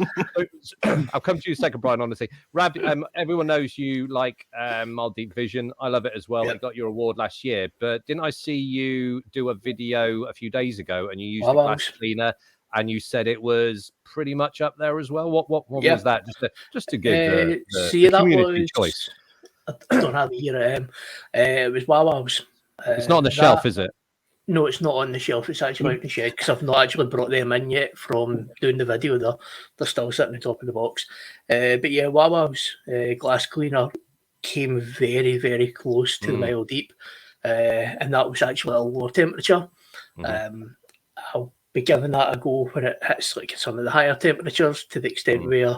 I'll come to you in a second, Brian. Honestly, Rab, everyone knows you like mild deep vision. I love it as well. You got your award last year, but didn't I see you do a video a few days ago and you used the glass cleaner? And you said it was pretty much up there as well. What was that? Just to give the community choice. I don't have the year. It was while I was. It's not on the shelf, is it? No, it's not on the shelf. It's actually out in the shed because I've not actually brought them in yet from doing the video. They're still sitting on top of the box. But yeah, Wawa's glass cleaner came very, very close to the mile deep. And that was actually a low temperature. I'll be giving that a go when it hits like some of the higher temperatures, to the extent where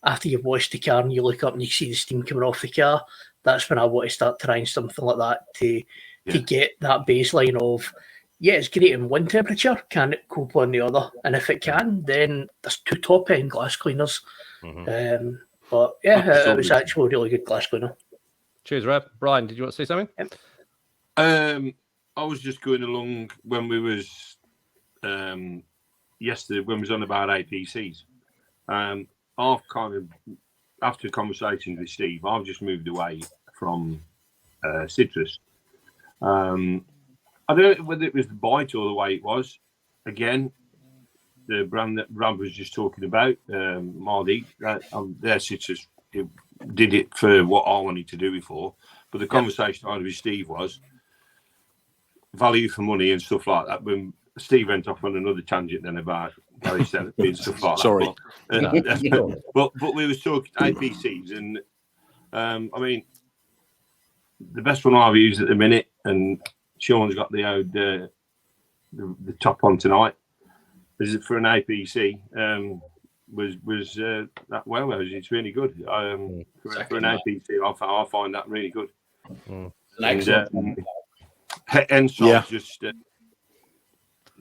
after you've washed the car and you look up and you see the steam coming off the car, that's when I want to start trying something like that to get that baseline of, yeah, it's great in one temperature, can it cope on the other? And if it can, then there's 2 top end glass cleaners. But yeah, it was actually a really good glass cleaner. Cheers, Rab. Brian, did you want to say something? I was just going along when we was yesterday, when we was on about APCs. I've kind of, after conversations with Steve, I've just moved away from citrus. I don't know whether it was the bite or the way it was. Again, the brand that Rab was just talking about, Mardi, their citrus, it did it for what I wanted to do it for. But the conversation I had with Steve was value for money and stuff like that. When Steve went off on another tangent then about Gary therapy and stuff like Sorry. that. But we was talking APCs, and I mean, the best one I've used at the minute, and Sean's got the old the top on tonight. Is it for an APC? Was that well? It's really good. For an APC, I find that really good. And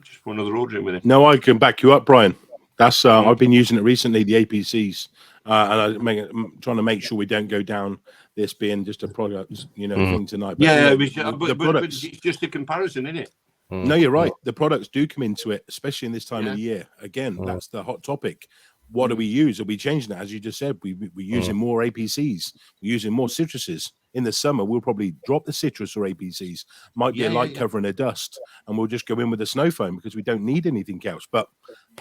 just put another order in with it. No, I can back you up, Brian. That's I've been using it recently, the APCs, and I'm trying to make sure we don't go down this being just a product, thing tonight. But, but it's just a comparison, isn't it? No, you're right. The products do come into it, especially in this time of the year. Again, that's the hot topic. What do we use? Are we changing it? As you just said, we're using more APCs. We're using more citruses. In the summer, we'll probably drop the citrus or APCs. Might be a light cover and a dust, and we'll just go in with a snow foam because we don't need anything else. But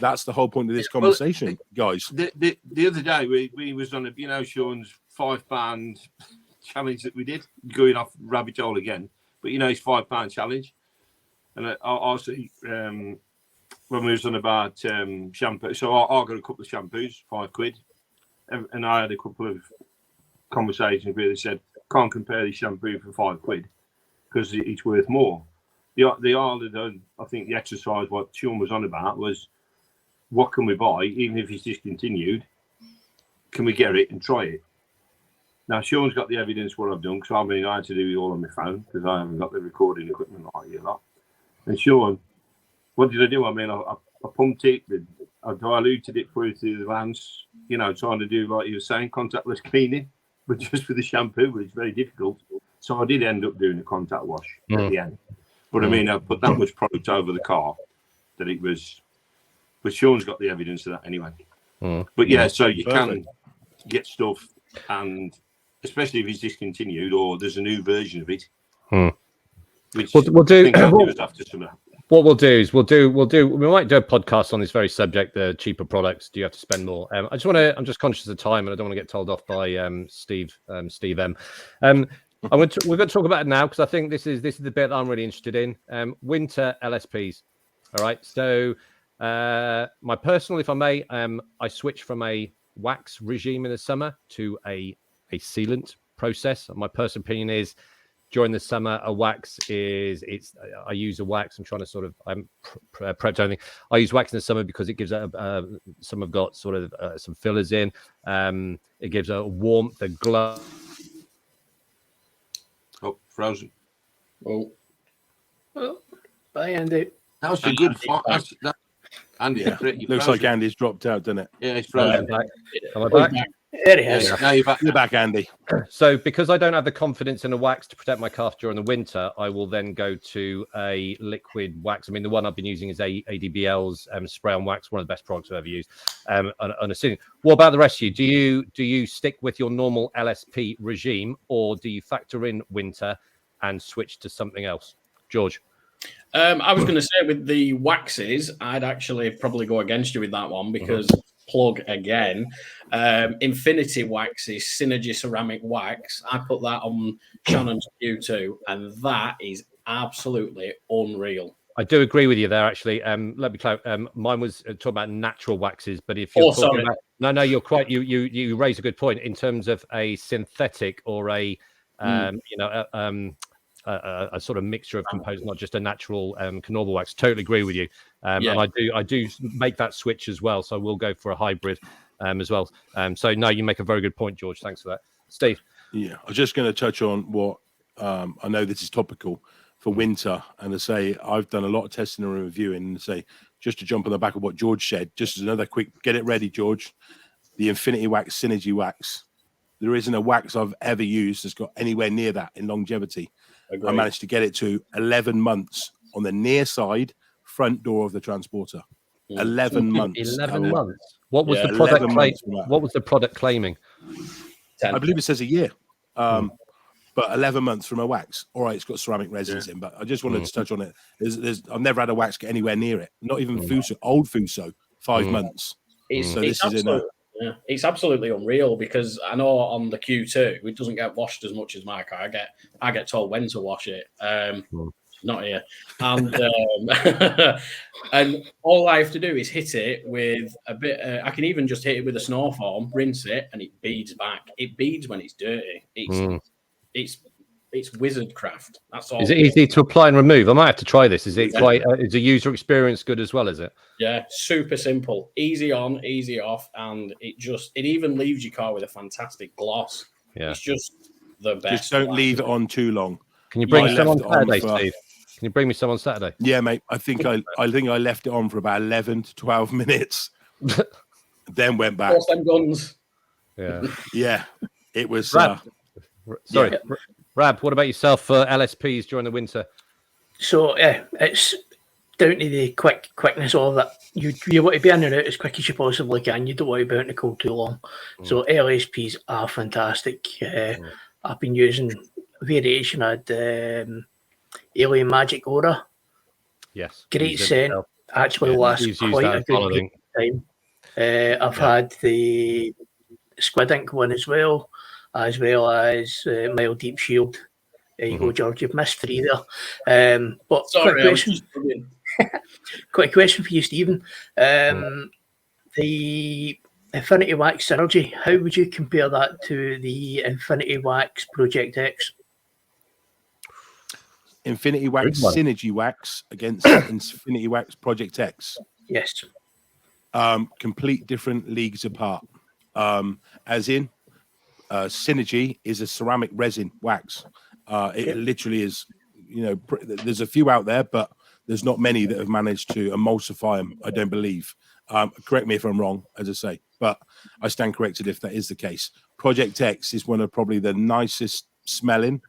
that's the whole point of this conversation, guys. The other day, we was on Sean's £5 challenge that we did, going off rabbit hole again. But his £5 challenge. And I see when we was on about shampoo. So I got a couple of shampoos, £5, and I had a couple of conversations where they said, can't compare this shampoo for £5 because it's worth more. I think the exercise what Sean was on about was, what can we buy, even if it's discontinued? Can we get it and try it? Now Sean's got the evidence what I've done, because I had to do it all on my phone because I haven't got the recording equipment like you lot. And Sean, what did I do? I mean, I pumped it, I diluted it through the lance, trying to do, like you were saying, contactless cleaning, but just with the shampoo, but it's very difficult. So I did end up doing a contact wash at the end. But I mean, I put that much product over the car that it was, but Sean's got the evidence of that anyway. But yeah, so you can get stuff, and especially if it's discontinued or there's a new version of it. Which we'll do. After some of that. What we'll do is we might do a podcast on this very subject, the cheaper products. Do you have to spend more? I'm just conscious of time, and I don't want to get told off by Steve M. We're going to talk about it now because I think this is the bit I'm really interested in. Winter LSPs. All right. So my personal, if I may, I switched from a wax regime in the summer to a sealant process. My personal opinion is, during the summer, a wax I use a wax. I'm trying to sort of, I'm prepped everything. I use wax in the summer because it gives some have got sort of some fillers in. It gives a warmth, a glow. Oh, frozen. Oh, bye, Andy. That was a good fight. Andy, looks like Andy's dropped out, doesn't it? Yeah, he's frozen. Am I back? There he is. Now you're back. You're back, Andy. So because I don't have the confidence in a wax to protect my calf during the winter, I will then go to a liquid wax. I mean, the one I've been using is ADBL's spray on wax, one of the best products I've ever used. On a sealing. What about the rest of you? Do you stick with your normal LSP regime, or do you factor in winter and switch to something else? George? I was going to say with the waxes, I'd actually probably go against you with that one because plug again. Infinity Wax is Synergy Ceramic Wax. I put that on Shannon's Q2, and that is absolutely unreal. I do agree with you there. Actually, let me clarify. Mine was talking about natural waxes, but if you're talking about no, you're quite. You raise a good point in terms of a synthetic or a a sort of mixture of components, not just a natural normal wax. Totally agree with you. And I do make that switch as well. So we'll go for a hybrid as well. So no, you make a very good point, George. Thanks for that, Steve. Yeah, I was just going to touch on what I know this is topical for winter, and to say I've done a lot of testing and reviewing, and say just to jump on the back of what George said, just as another quick get it ready, George. The Infinity Wax Synergy Wax. There isn't a wax I've ever used that's got anywhere near that in longevity. Agreed. I managed to get it to 11 months on the near side front door of the transporter. 11 months. 11 months. What was the product? What was the product claiming? 10. I believe it says a year. But 11 months from a wax. All right, it's got ceramic resins in, but I just wanted to touch on it. I've never had a wax get anywhere near it. Not even Fuso, old Fuso, 5 months. It's absolutely unreal, because I know on the Q2 it doesn't get washed as much as my car. I get told when to wash it. Not here, and and all I have to do is hit it with a bit. I can even just hit it with a snow foam, rinse it, and it beads back. It beads when it's dirty. It's wizard craft. That's all. Is it easy to apply and remove? I might have to try this. Is it quite? Is the user experience good as well? Is it? Yeah, super simple, easy on, easy off, and it even leaves your car with a fantastic gloss. Yeah, it's just the best. Just don't leave it on too long. Can you bring some on Saturday, Steve? Can you bring me some on Saturday? Yeah, mate. I think I left it on for about 11 to 12 minutes, then went back. Force them guns. Yeah, yeah. It was. Sorry, Rab. What about yourself for LSPs during the winter? So it's down to the quickness of it. You want to be in and out as quick as you possibly can. You don't want to be out in the cold too long. So LSPs are fantastic. I've been using variation at Alien Magic Aura. Yes, great scent. Actually lasts quite a good time. I've had the Squid Ink one as well as Mild Deep Shield. There you go, George. You've missed 3 there. But sorry, quick question for you, Stephen. The Infinity Wax Synergy, how would you compare that to the Infinity Wax Project X? Infinity Wax Synergy Wax against Infinity Wax Project X. Yes. Complete different leagues apart. As in, Synergy is a ceramic resin wax. It literally is, there's a few out there, but there's not many that have managed to emulsify them, I don't believe. Correct me if I'm wrong, as I say, but I stand corrected if that is the case. Project X is one of probably the nicest smelling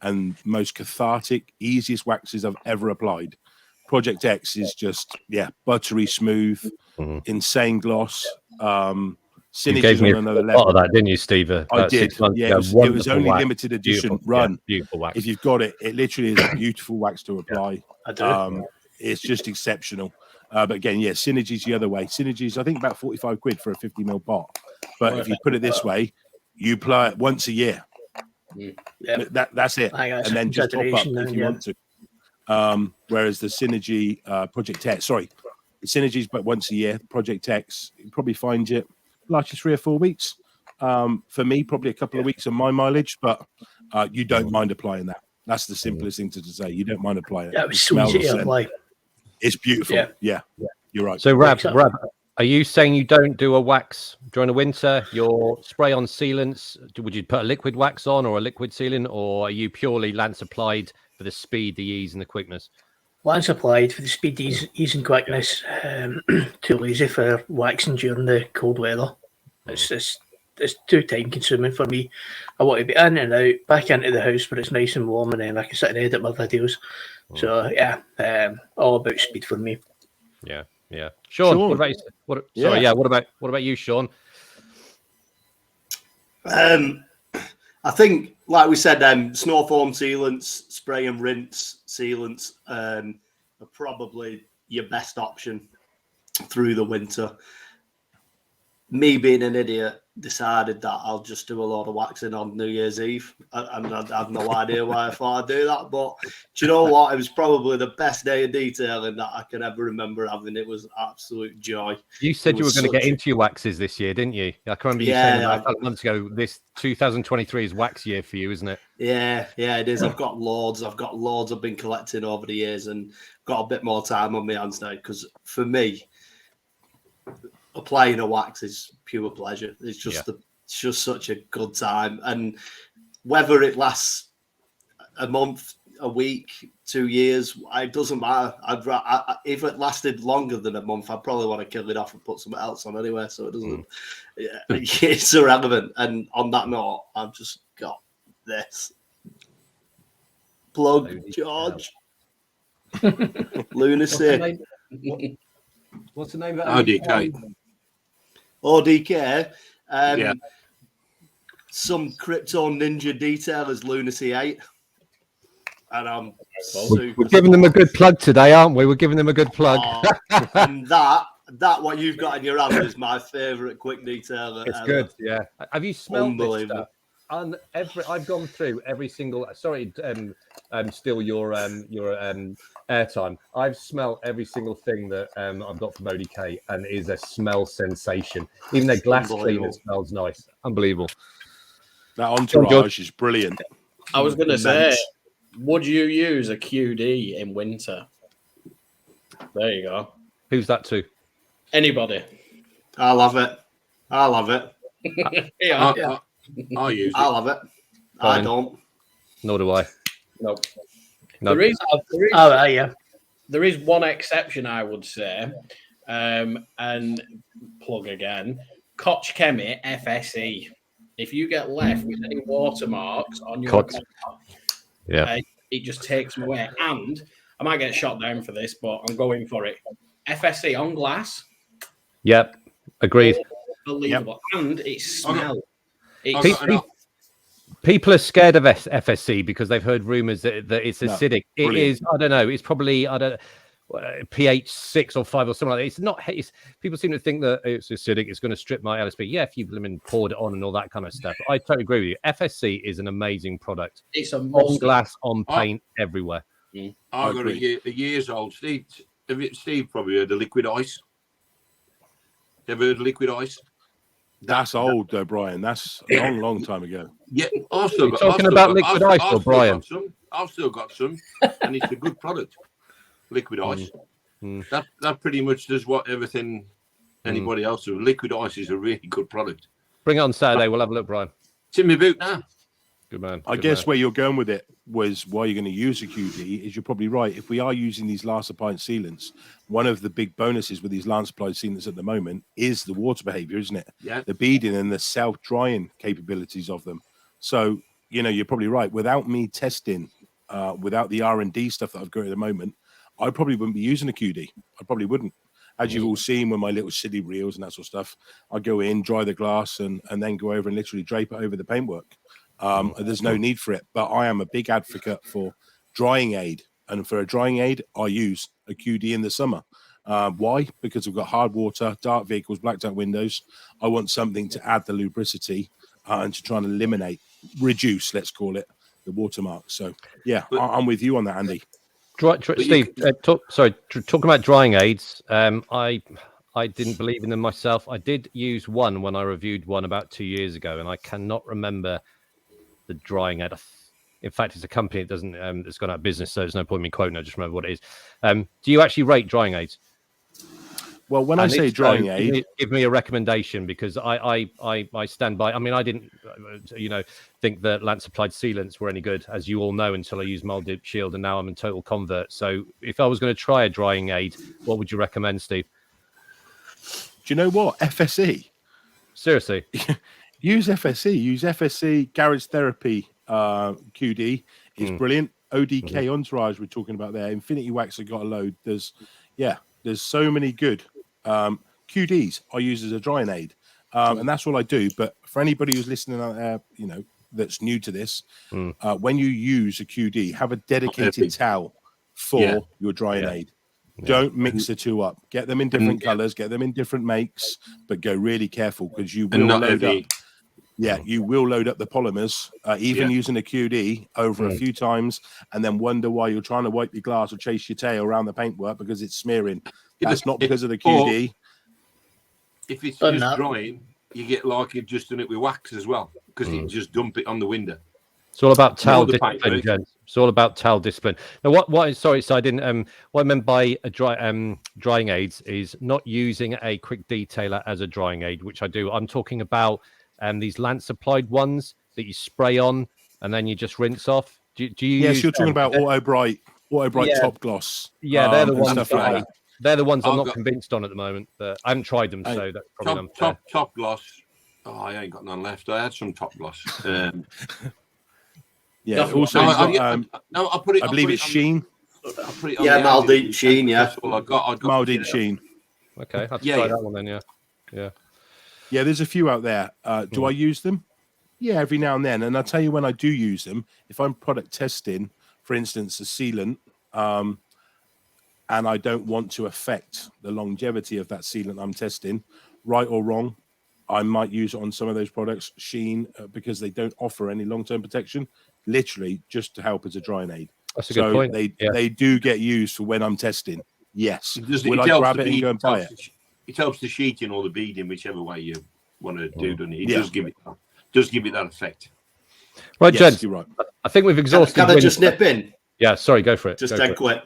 and most cathartic, easiest waxes I've ever applied. Project X is just, buttery smooth, insane gloss. You gave me a lot of that, didn't you, Steve? I did. Yeah, it was only limited edition run. Beautiful wax. If you've got it, it literally is a beautiful wax to apply. It's just exceptional. But again, Synergy's the other way. Synergy's, I think, about 45 quid for a 50ml pot. But if you put it this way, you apply it once a year. That's it. And then just top up if you want to. Whereas the Synergy Project X, Synergy's but once a year. Project X, you probably find it lasts you 3 or 4 weeks. For me, probably a couple of weeks on my mileage, but you don't mind applying that. That's the simplest thing to say. You don't mind applying it. That was so easy to apply. It's beautiful. Yeah, you're right. So, Rab, are you saying you don't do a wax during the winter? Your spray on sealants, would you put a liquid wax on or a liquid sealant, or are you purely lance applied for the speed, the ease, and the quickness? Lance applied for the speed, ease and quickness. Too lazy for waxing during the cold weather. It's too time consuming for me. I want to be in and out, back into the house where it's nice and warm, and then I can sit and edit my videos. So all about speed for me. Yeah. Sean, what about you? What about you, Sean? I think, like we said, snow foam sealants, spray and rinse sealants are probably your best option through the winter. me being an idiot, decided that I'll just do a lot of waxing on New Year's Eve. And I have no idea why I thought I'd do that. But do you know what? It was probably the best day of detailing that I can ever remember having. It was absolute joy. You said you were going to get into your waxes this year, didn't you? I can remember you saying a couple of months ago, this 2023 is wax year for you, isn't it? Yeah, it is. I've got loads I've been collecting over the years and got a bit more time on my hands now because for me, applying a wax is pure pleasure. It's just it's just such a good time, and whether it lasts a month, a week, 2 years, it doesn't matter. If it lasted longer than a month, I'd probably want to kill it off and put something else on anyway. So it doesn't. It's irrelevant. And on that note, I've just got this plug, George. Lunacy. What's the name of it? ODK. ODK. Some crypto ninja detailers, Lunacy 8. And I'm We're giving them a good plug today, aren't we? We're giving them a good plug. And that what you've got in your hand is my favourite quick detailer. It's good, yeah. Have you smelled this stuff? I've gone through every single. Sorry, steal your airtime. I've smelled every single thing that I've got from ODK, and it is a smell sensation. Even their glass cleaner smells nice. Unbelievable. That entourage is brilliant. I was going to say, would you use a QD in winter? There you go. Who's that to? Anybody. I love it. Yeah. I use it. I love it. Fine. I don't. Nor do I. No. No. There is one exception, I would say, and plug again. Koch Chemi FSE. If you get left with any watermarks on your car, it just takes them away. And I might get shot down for this, but I'm going for it. FSE on glass. Yep. Agreed. Unbelievable. Yep. And it smells. People are scared of FSC because they've heard rumors that it's acidic. It is. I don't know. It's probably pH 6 or 5 or something like that. It's not. People seem to think that it's acidic. It's going to strip my LSP. Yeah, if you've poured it on and all that kind of stuff. I totally agree with you. FSC is an amazing product. It's a on glass, on paint, everywhere. I got a year's old. Steve probably heard of liquid ice. Ever heard of liquid ice? That's old, though, Brian. That's a long time ago. Yeah, talking about liquid ice, or Brian? I've still got some, and it's a good product. Liquid ice. That pretty much does what everything anybody else does. Liquid ice is a really good product. Bring it on Saturday. We'll have a look, Brian. It's in my boot now. Good man. I guess where you're going with it was why you're going to use a QD is you're probably right. If we are using these last applied sealants, one of the big bonuses with these last applied sealants at the moment is the water behavior, isn't it? Yeah. The beading and the self-drying capabilities of them. So, you're probably right. Without me testing, without the R&D stuff that I've got at the moment, I probably wouldn't be using a QD. I probably wouldn't. As you've all seen with my little city reels and that sort of stuff, I go in, dry the glass, and then go over and literally drape it over the paintwork. There's no need for it, but I am a big advocate for drying aid, and for a drying aid, I use a QD in the summer. Why? Because we've got hard water, dark vehicles, blacked out windows. I want something to add the lubricity and to try and reduce, let's call it, the watermark. So, yeah, I'm with you on that, Andy. Steve, talking about drying aids, I didn't believe in them myself. I did use one when I reviewed one about 2 years ago, and I cannot remember the drying aid. In fact, it's a company that doesn't that's gone out of business, so there's no point in me quoting. I just remember what it is. Do you actually rate drying aids? Well, when I say drying aid, give me a recommendation, because I stand by. I mean, I didn't think that Lance applied sealants were any good, as you all know, until I used Mold Dip Shield, and now I'm a total convert. So if I was going to try a drying aid, what would you recommend, Steve? Do you know what? FSE. Seriously. Use FSE. Use FSE. Garage Therapy QD is brilliant. ODK Entourage we're talking about there. Infinity Wax I got a load. There's so many good QDs I use as a drying aid, and that's all I do. But for anybody who's listening out there, that's new to this, when you use a QD, have a dedicated towel for your drying aid. Don't mix the two up. Get them in different colors, get them in different makes, but go really careful because you will load up. Yeah, you will load up the polymers, even using a QD over a few times, and then wonder why you're trying to wipe your glass or chase your tail around the paintwork because it's smearing. That's not because of the QD. If it's just drying, you get like you've just done it with wax as well because you just dump it on the window. It's all about towel discipline, gents. It's all about towel discipline. Now, sorry, so I didn't. What I meant by a drying aids is not using a quick detailer as a drying aid, which I do. I'm talking about these lance applied ones that you spray on and then you just rinse off. Do you Yes, you're talking about Auto Bright Top Gloss. Yeah, they're the ones. Like they're the ones I'm not convinced on at the moment. But I haven't tried them, so that's probably unfair. Top Gloss. Oh, I ain't got none left. I had some Top Gloss. Yeah. Also, I'll put it. I believe it's Sheen. I'll put it on Maldite Sheen. Yeah, that's all I got. Maldite Sheen. Okay, I'll try that one then. Yeah. There's a few out there. Do I use them? Yeah, every now and then. And I'll tell you when I do use them. If I'm product testing, for instance, a sealant, and I don't want to affect the longevity of that sealant I'm testing, right or wrong, I might use it on some of those products, Sheen, because they don't offer any long-term protection, literally just to help as a drying aid. That's a good point. They do get used for when I'm testing. Yes. Will I grab it and go and buy it? It helps the sheeting or the beading, whichever way you want to do, doesn't it? It does give it that effect. Right, yes, Jed, you're right. I think we've exhausted. Can I just nip in? Yeah, sorry, go for it. Just dead quick.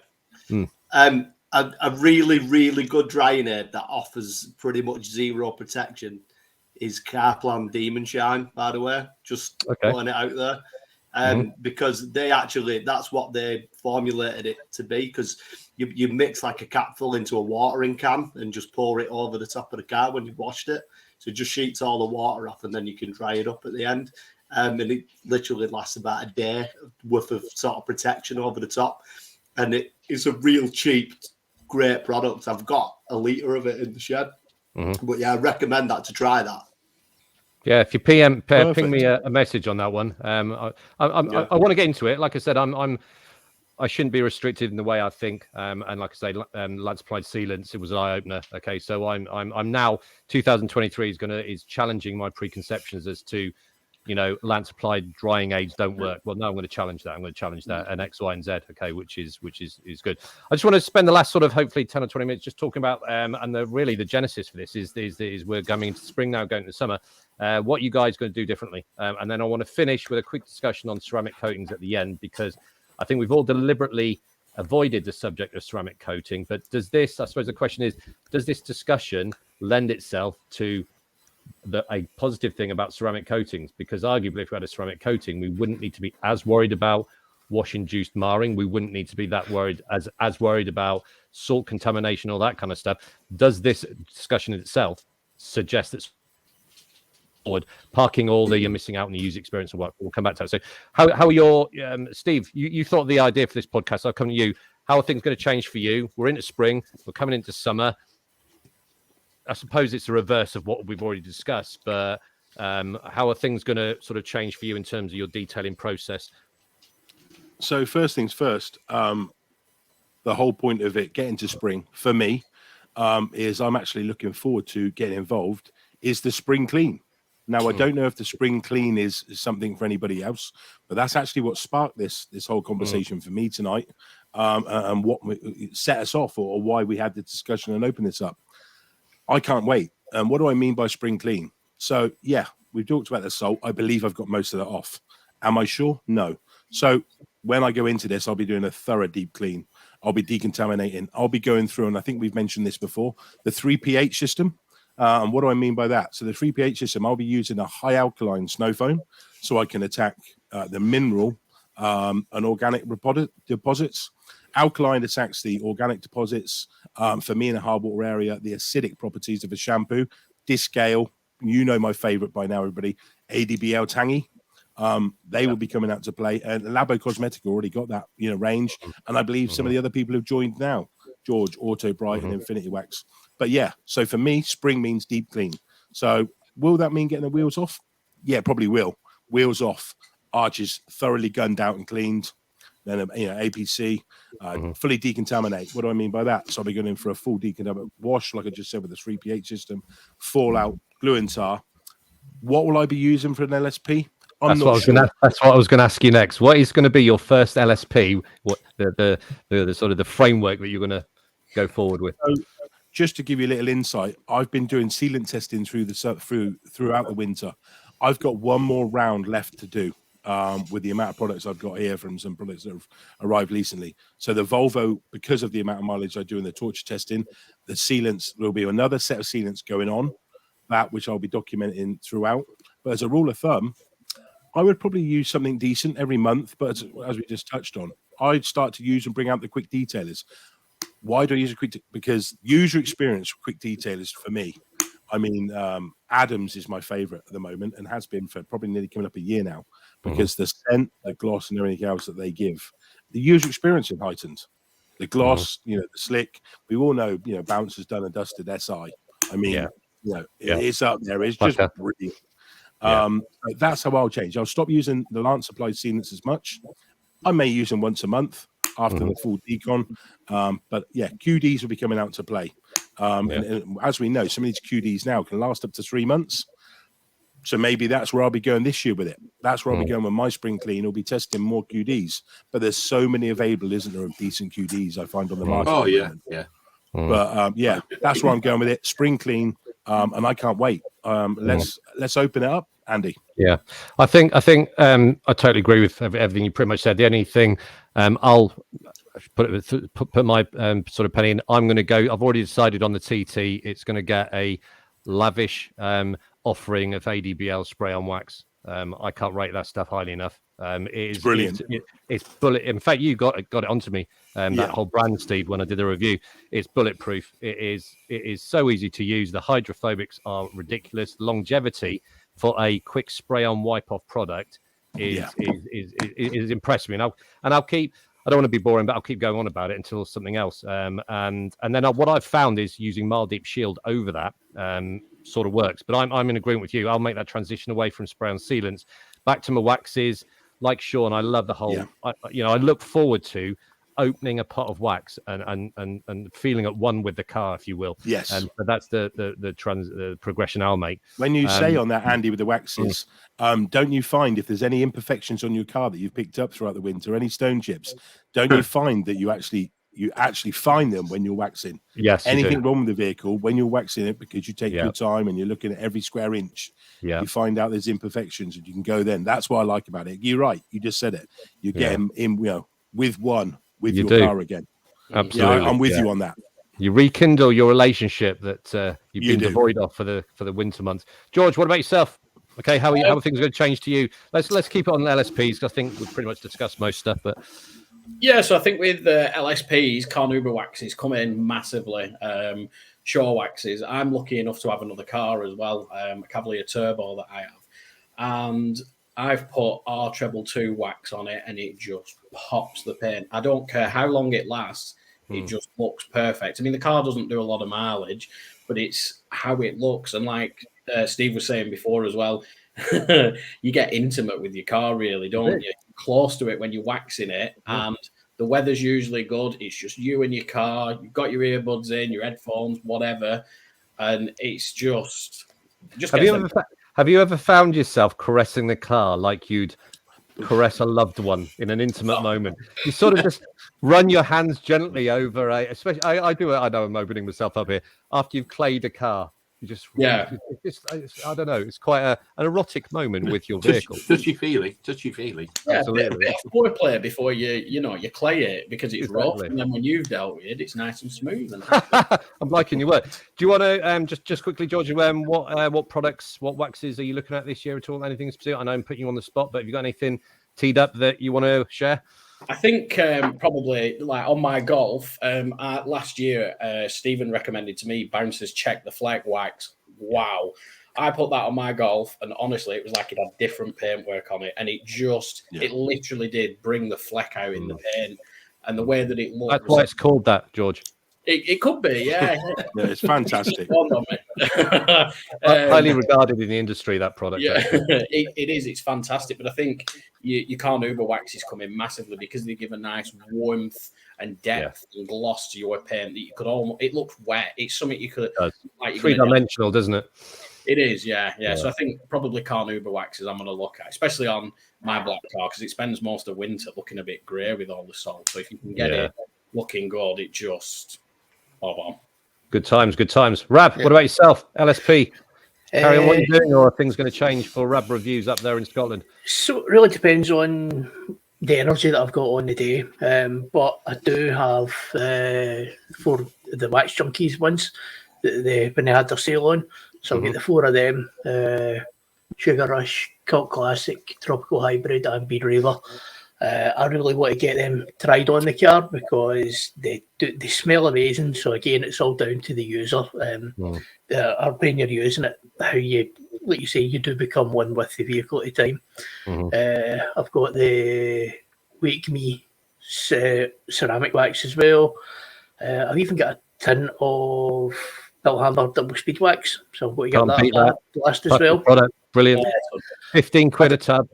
A really, really good drying aid that offers pretty much zero protection is Carplan Demon Shine, by the way. Just putting it out there. Because that's what they formulated it to be, because you mix like a capful into a watering can and just pour it over the top of the car when you've washed it. So it just sheets all the water off and then you can dry it up at the end. And it literally lasts about a day worth of sort of protection over the top. And it is a real cheap, great product. I've got a litre of it in the shed. But yeah, I recommend that to try that. Yeah, if you ping me a message on that one. I want to get into it. Like I said, I shouldn't be restricted in the way I think. And like I say, lance applied sealants, it was an eye opener. Okay, so I'm now 2023 is challenging my preconceptions as to, lance applied drying aids don't work. Well, no, I'm going to challenge that. I'm going to challenge that and X, Y, and Z. Okay, which is good. I just want to spend the last sort of hopefully 10 or 20 minutes just talking about and the genesis for this is we're coming into spring now, going to summer. What you guys going to do differently, and then I want to finish with a quick discussion on ceramic coatings at the end, because I think we've all deliberately avoided the subject of ceramic coating. But I suppose the question is, does this discussion lend itself to a positive thing about ceramic coatings? Because arguably, if we had a ceramic coating, we wouldn't need to be as worried about wash-induced marring. We wouldn't need to be that worried as worried about salt contamination, all that kind of stuff. Does this discussion in itself suggest that parking all the you're missing out on the user experience and work? We'll come back to that. So how are your Steve, you thought of the idea for this podcast. I'll come to you. How are things going to change for you? We're into spring, we're coming into summer. I suppose it's a reverse of what we've already discussed, but how are things going to sort of change for you in terms of your detailing process? So first things first, the whole point of it getting to spring for me is I'm actually looking forward to getting involved is the spring clean. Now, I don't know if the spring clean is something for anybody else, but that's actually what sparked this whole conversation for me tonight, and what set us off, or why we had the discussion and opened this up. I can't wait. And what do I mean by spring clean? So, yeah, we've talked about the salt. I believe I've got most of that off. Am I sure? No. So when I go into this, I'll be doing a thorough deep clean. I'll be decontaminating. I'll be going through, and I think we've mentioned this before, the 3 pH system. And what do I mean by that? So the 3 pH system, I'll be using a high alkaline snow foam so I can attack the mineral and organic deposits. Alkaline attacks the organic deposits. For me in a hard water area, the acidic properties of a shampoo. Discale, my favorite by now, everybody, ADBL Tangy. They will be coming out to play. And Labo Cosmetic already got that range. And I believe some of the other people have joined now. George, Auto Bright, and Infinity Wax. But yeah, so for me, spring means deep clean. So will that mean getting the wheels off? Yeah, probably will. Wheels off, arches thoroughly gunned out and cleaned. then APC, fully decontaminate. What do I mean by that? So I'll be going in for a full decontaminate wash, like I just said, with the 3 pH system, fallout, glue and tar. What will I be using for an LSP? That's what I was going to ask you next. What is going to be your first LSP? What the sort of the framework that you're going to go forward with? So, just to give you a little insight, I've been doing sealant testing throughout the winter. I've got one more round left to do with the amount of products I've got here from some products that have arrived recently. So the Volvo, because of the amount of mileage I do in the torture testing, the sealants, there'll be another set of sealants going on, that which I'll be documenting throughout. But as a rule of thumb, I would probably use something decent every month. But as we just touched on, I'd start to use and bring out the quick detailers. Why do I use a quick? Because user experience quick detailers for me. I mean, Adams is my favorite at the moment and has been for probably nearly coming up a year now, because the scent, the gloss, and everything else that they give, the user experience is heightened. The gloss, the slick. We all know, Bounce has done and dusted SI. I mean, it's up there. It's just brilliant. That's how I'll change. I'll stop using the Lance applied sealants as much. I may use them once a month after the full decon. But QDs will be coming out to play. And as we know, some of these QDs now can last up to 3 months. So maybe that's where I'll be going this year with it. That's where I'll be going with my spring clean. We'll be testing more QDs. But there's so many available, isn't there, of decent QDs I find on the market. Oh, yeah. But that's where I'm going with it. Spring clean. And I can't wait. Let's open it up, Andy. Yeah, I think I totally agree with everything you pretty much said. The only thing I'll put my sort of penny in. I'm going to go. I've already decided on the TT. It's going to get a lavish offering of ADBL spray on wax. I can't rate that stuff highly enough. It's brilliant. It's bullet. In fact, you got it onto me. That whole brand, Steve, when I did the review, it's bulletproof. It is so easy to use. The hydrophobics are ridiculous. Longevity for a quick spray on wipe off product is impressive me. And I'll keep. I don't want to be boring, but I'll keep going on about it until something else. And then what I've found is using Mild Deep Shield over that sort of works. But I'm in agreement with you. I'll make that transition away from spray on sealants back to my waxes. Like Sean, I love the whole. I look forward to opening a pot of wax and feeling at one with the car, if you will. Yes. And that's the progression I'll make. When you say on that, Andy, with the waxes, don't you find if there's any imperfections on your car that you've picked up throughout the winter, any stone chips, don't you find that you actually find them when you're waxing? Yes. Anything wrong with the vehicle when you're waxing it, because you take your time and you're looking at every square inch. Yeah. You find out there's imperfections and you can go then. That's what I like about it. You're right. You just said it. You get them in, with your car again. Absolutely. Yeah, I'm with you on that. You rekindle your relationship that you've been devoid of for the winter months. George, what about yourself? Okay, how are things going to change to you? Let's keep it on LSPs, because I think we've pretty much discussed most stuff. But so I think with the LSPs, Carnauba waxes come in massively. Shore waxes. I'm lucky enough to have another car as well, a Cavalier Turbo that I have, and I've put R treble 2 wax on it, and it just pops the paint. I don't care how long it lasts; it just looks perfect. I mean, the car doesn't do a lot of mileage, but it's how it looks. And like Steve was saying before as well, you get intimate with your car, really, don't you? Close to it when you're waxing it, and the weather's usually good. It's just you and your car. You've got your earbuds in, your headphones, whatever, and it's just. Have you ever found yourself caressing the car like you'd caress a loved one in an intimate moment? You sort of just run your hands gently over especially I do it. I know I'm opening myself up here. After you've clayed a car, you just I don't know. It's quite an erotic moment with your vehicle. Touchy-feely. Yeah, absolutely. Foreplay before you clay it, because it's rough, and then when you've dealt with it, it's nice and smooth. I'm liking your work. Do you want to just quickly, George? What products, what waxes are you looking at this year at all? Anything specific? I know I'm putting you on the spot, but have you got anything teed up that you want to share? I think probably like on my Golf last year, Stephen recommended to me Bouncer's Check the Fleck wax. Wow. I put that on my Golf, and honestly, it was like it had different paintwork on it, and it literally did bring the fleck out in the paint, and the way that it looked. That's why it's called that, George. It could be, yeah. Yeah, it's fantastic. Highly regarded in the industry, that product. Yeah, it is. It's fantastic. But I think your carnauba waxes come in massively because they give a nice warmth and depth and gloss to your paint that you could almost. It looks wet. It's something you could like. Three-dimensional, doesn't it? It is, yeah. So I think probably carnauba waxes I'm going to look at, especially on my black car because it spends most of winter looking a bit grey with all the salt. So if you can get it looking good, it just on. Good times. Rab, what about yourself? LSP. Carry on what you're doing, or are things going to change for Rab reviews up there in Scotland? So it really depends on the energy that I've got on the day. But I do have for the Wax Junkies ones, when they had their sale on. So I'll get the 4 of them: Sugar Rush, Cult Classic, Tropical Hybrid, and Bead Raver. I really want to get them tried on the car because they smell amazing. So again, it's all down to the user. Or when you're using it, how you, like you say, you do become one with the vehicle at the time. I've got the Wake Me ceramic wax as well. I've even got a tin of Bill Hammer double speed wax, so I'm going to get that last as well. Product. Brilliant. 15 quid a tub.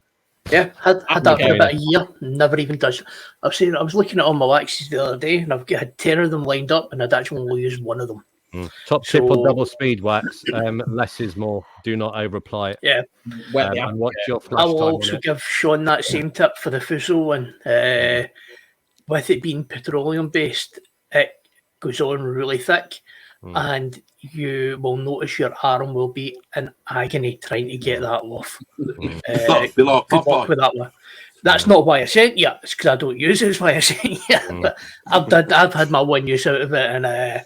Yeah, had that for about a year, never even touched it. I was looking at all my waxes the other day, and I've had 10 of them lined up, and I'd actually only used one of them. Top tip on double speed wax: less is more. Do not over apply it. Yeah, and watch your flash I will time also give Sean that same tip for the Fuso one. With it being petroleum based, it goes on really thick, and you will notice your arm will be in agony trying to get that off. Good luck with that one. That's not why I sent you. It's because I don't use it. It's why I sent you. But I've had my one use out of it, and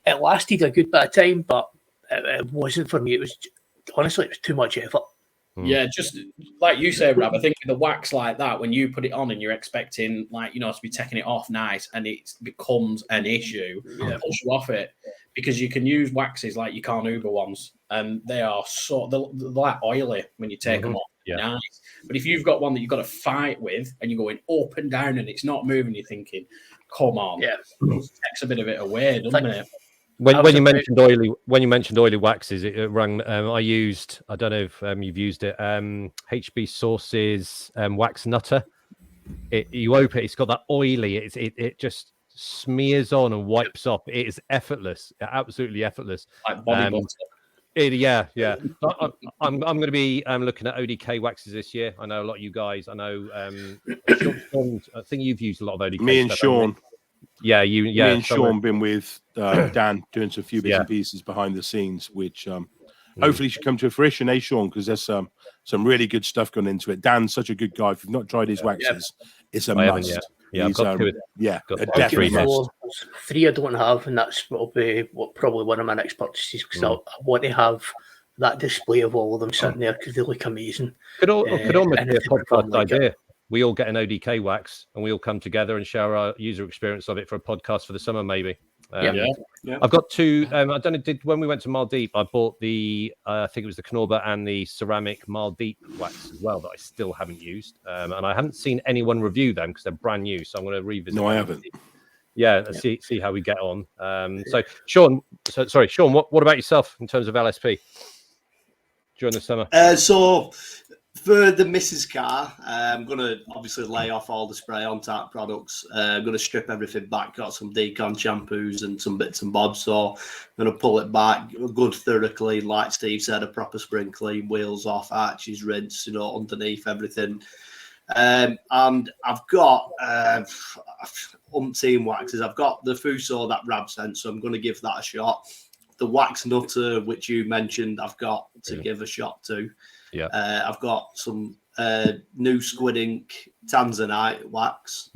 it lasted a good bit of time, but it wasn't for me. It was honestly, it was too much effort. Yeah, just like you say, Rab, I think with the wax like that, when you put it on and you're expecting, like, to be taking it off nice, and it becomes an issue, it pulls you off it, because you can use waxes like your carnauba ones, and they are they're like oily when you take them off. Nice. But if you've got one that you've got to fight with, and you're going up and down, and it's not moving, you're thinking, come on, it takes a bit of it away, doesn't it? When you mentioned oily waxes, it rang. I used. I don't know if you've used it. HB Sources Wax Nutter. You open it. It's got that oily. It just smears on and wipes off. It is effortless. Absolutely effortless. Like body butter. Yeah. I'm going to be looking at ODK waxes this year. I know a lot of you guys. I know. Sean, I think you've used a lot of ODK. Me and Sean. Yeah, Me and Sean been with Dan doing some few bits and pieces behind the scenes, which hopefully should come to fruition, Sean? Because there's some really good stuff going into it. Dan's such a good guy. If you've not tried his waxes, it's a must. Yeah, I've got 2. Definitely must. 3 I don't have, and that's probably one of my next purchases, because I want to have that display of all of them sitting there because they look amazing. Could almost be a podcast idea. We all get an ODK wax and we all come together and share our user experience of it for a podcast for the summer, maybe. I've got 2. I don't know. When we went to Mile Deep, I bought the I think it was the Knorber and the ceramic Mile Deep wax as well that I still haven't used, and I haven't seen anyone review them because they're brand new. So I'm going to revisit. No, I haven't. Let's see how we get on. So Sean, what about yourself in terms of LSP during the summer? So for the Mrs. car, I'm going to obviously lay off all the spray on tap products. I'm going to strip everything back, got some decon shampoos and some bits and bobs. So I'm going to pull it back, a good thorough clean, like Steve said, a proper spring clean, wheels off, arches, rinse, underneath everything. And I've got umpteen waxes. I've got the Fuso that Rab sent, so I'm going to give that a shot. The Wax Nutter, which you mentioned, I've got to give a shot to. I've got some new Squid Ink Tanzanite wax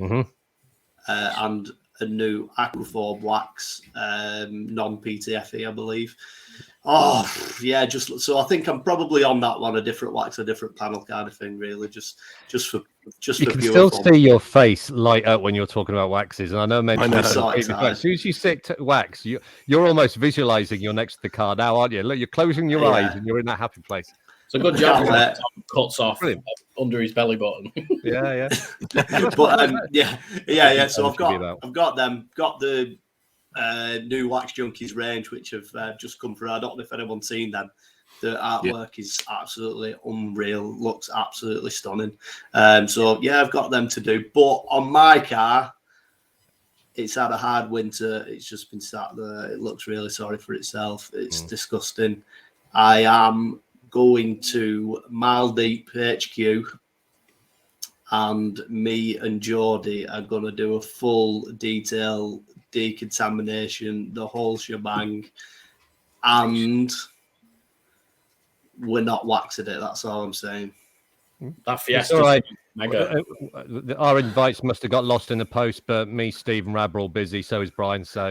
and a new Aquaform wax, non-PTFE, I believe. So I think I'm probably on that one, a different wax, a different panel kind of thing, really, just for you can still see your face light up when you're talking about waxes, and I know as soon as you stick to wax, you're almost visualizing you're next to the car now, aren't you? Look, you're closing your eyes and you're in that happy place. It's a good job that Tom cuts off under his belly button. But So I've got them. Got the new Wax Junkies range, which have just come through. I don't know if anyone's seen them. The artwork is absolutely unreal. Looks absolutely stunning. So yeah, I've got them to do. But on my car, it's had a hard winter. It's just been sat there. It looks really sorry for itself. It's disgusting. I am going to Mile Deep HQ, and me and Geordie are going to do a full detail decontamination, the whole shebang, and we're not waxing it. That's all I'm saying. That Fiesta, all right. mega. Our invites must have got lost in the post, but me, Steve, and Rab are all busy. So is Brian. So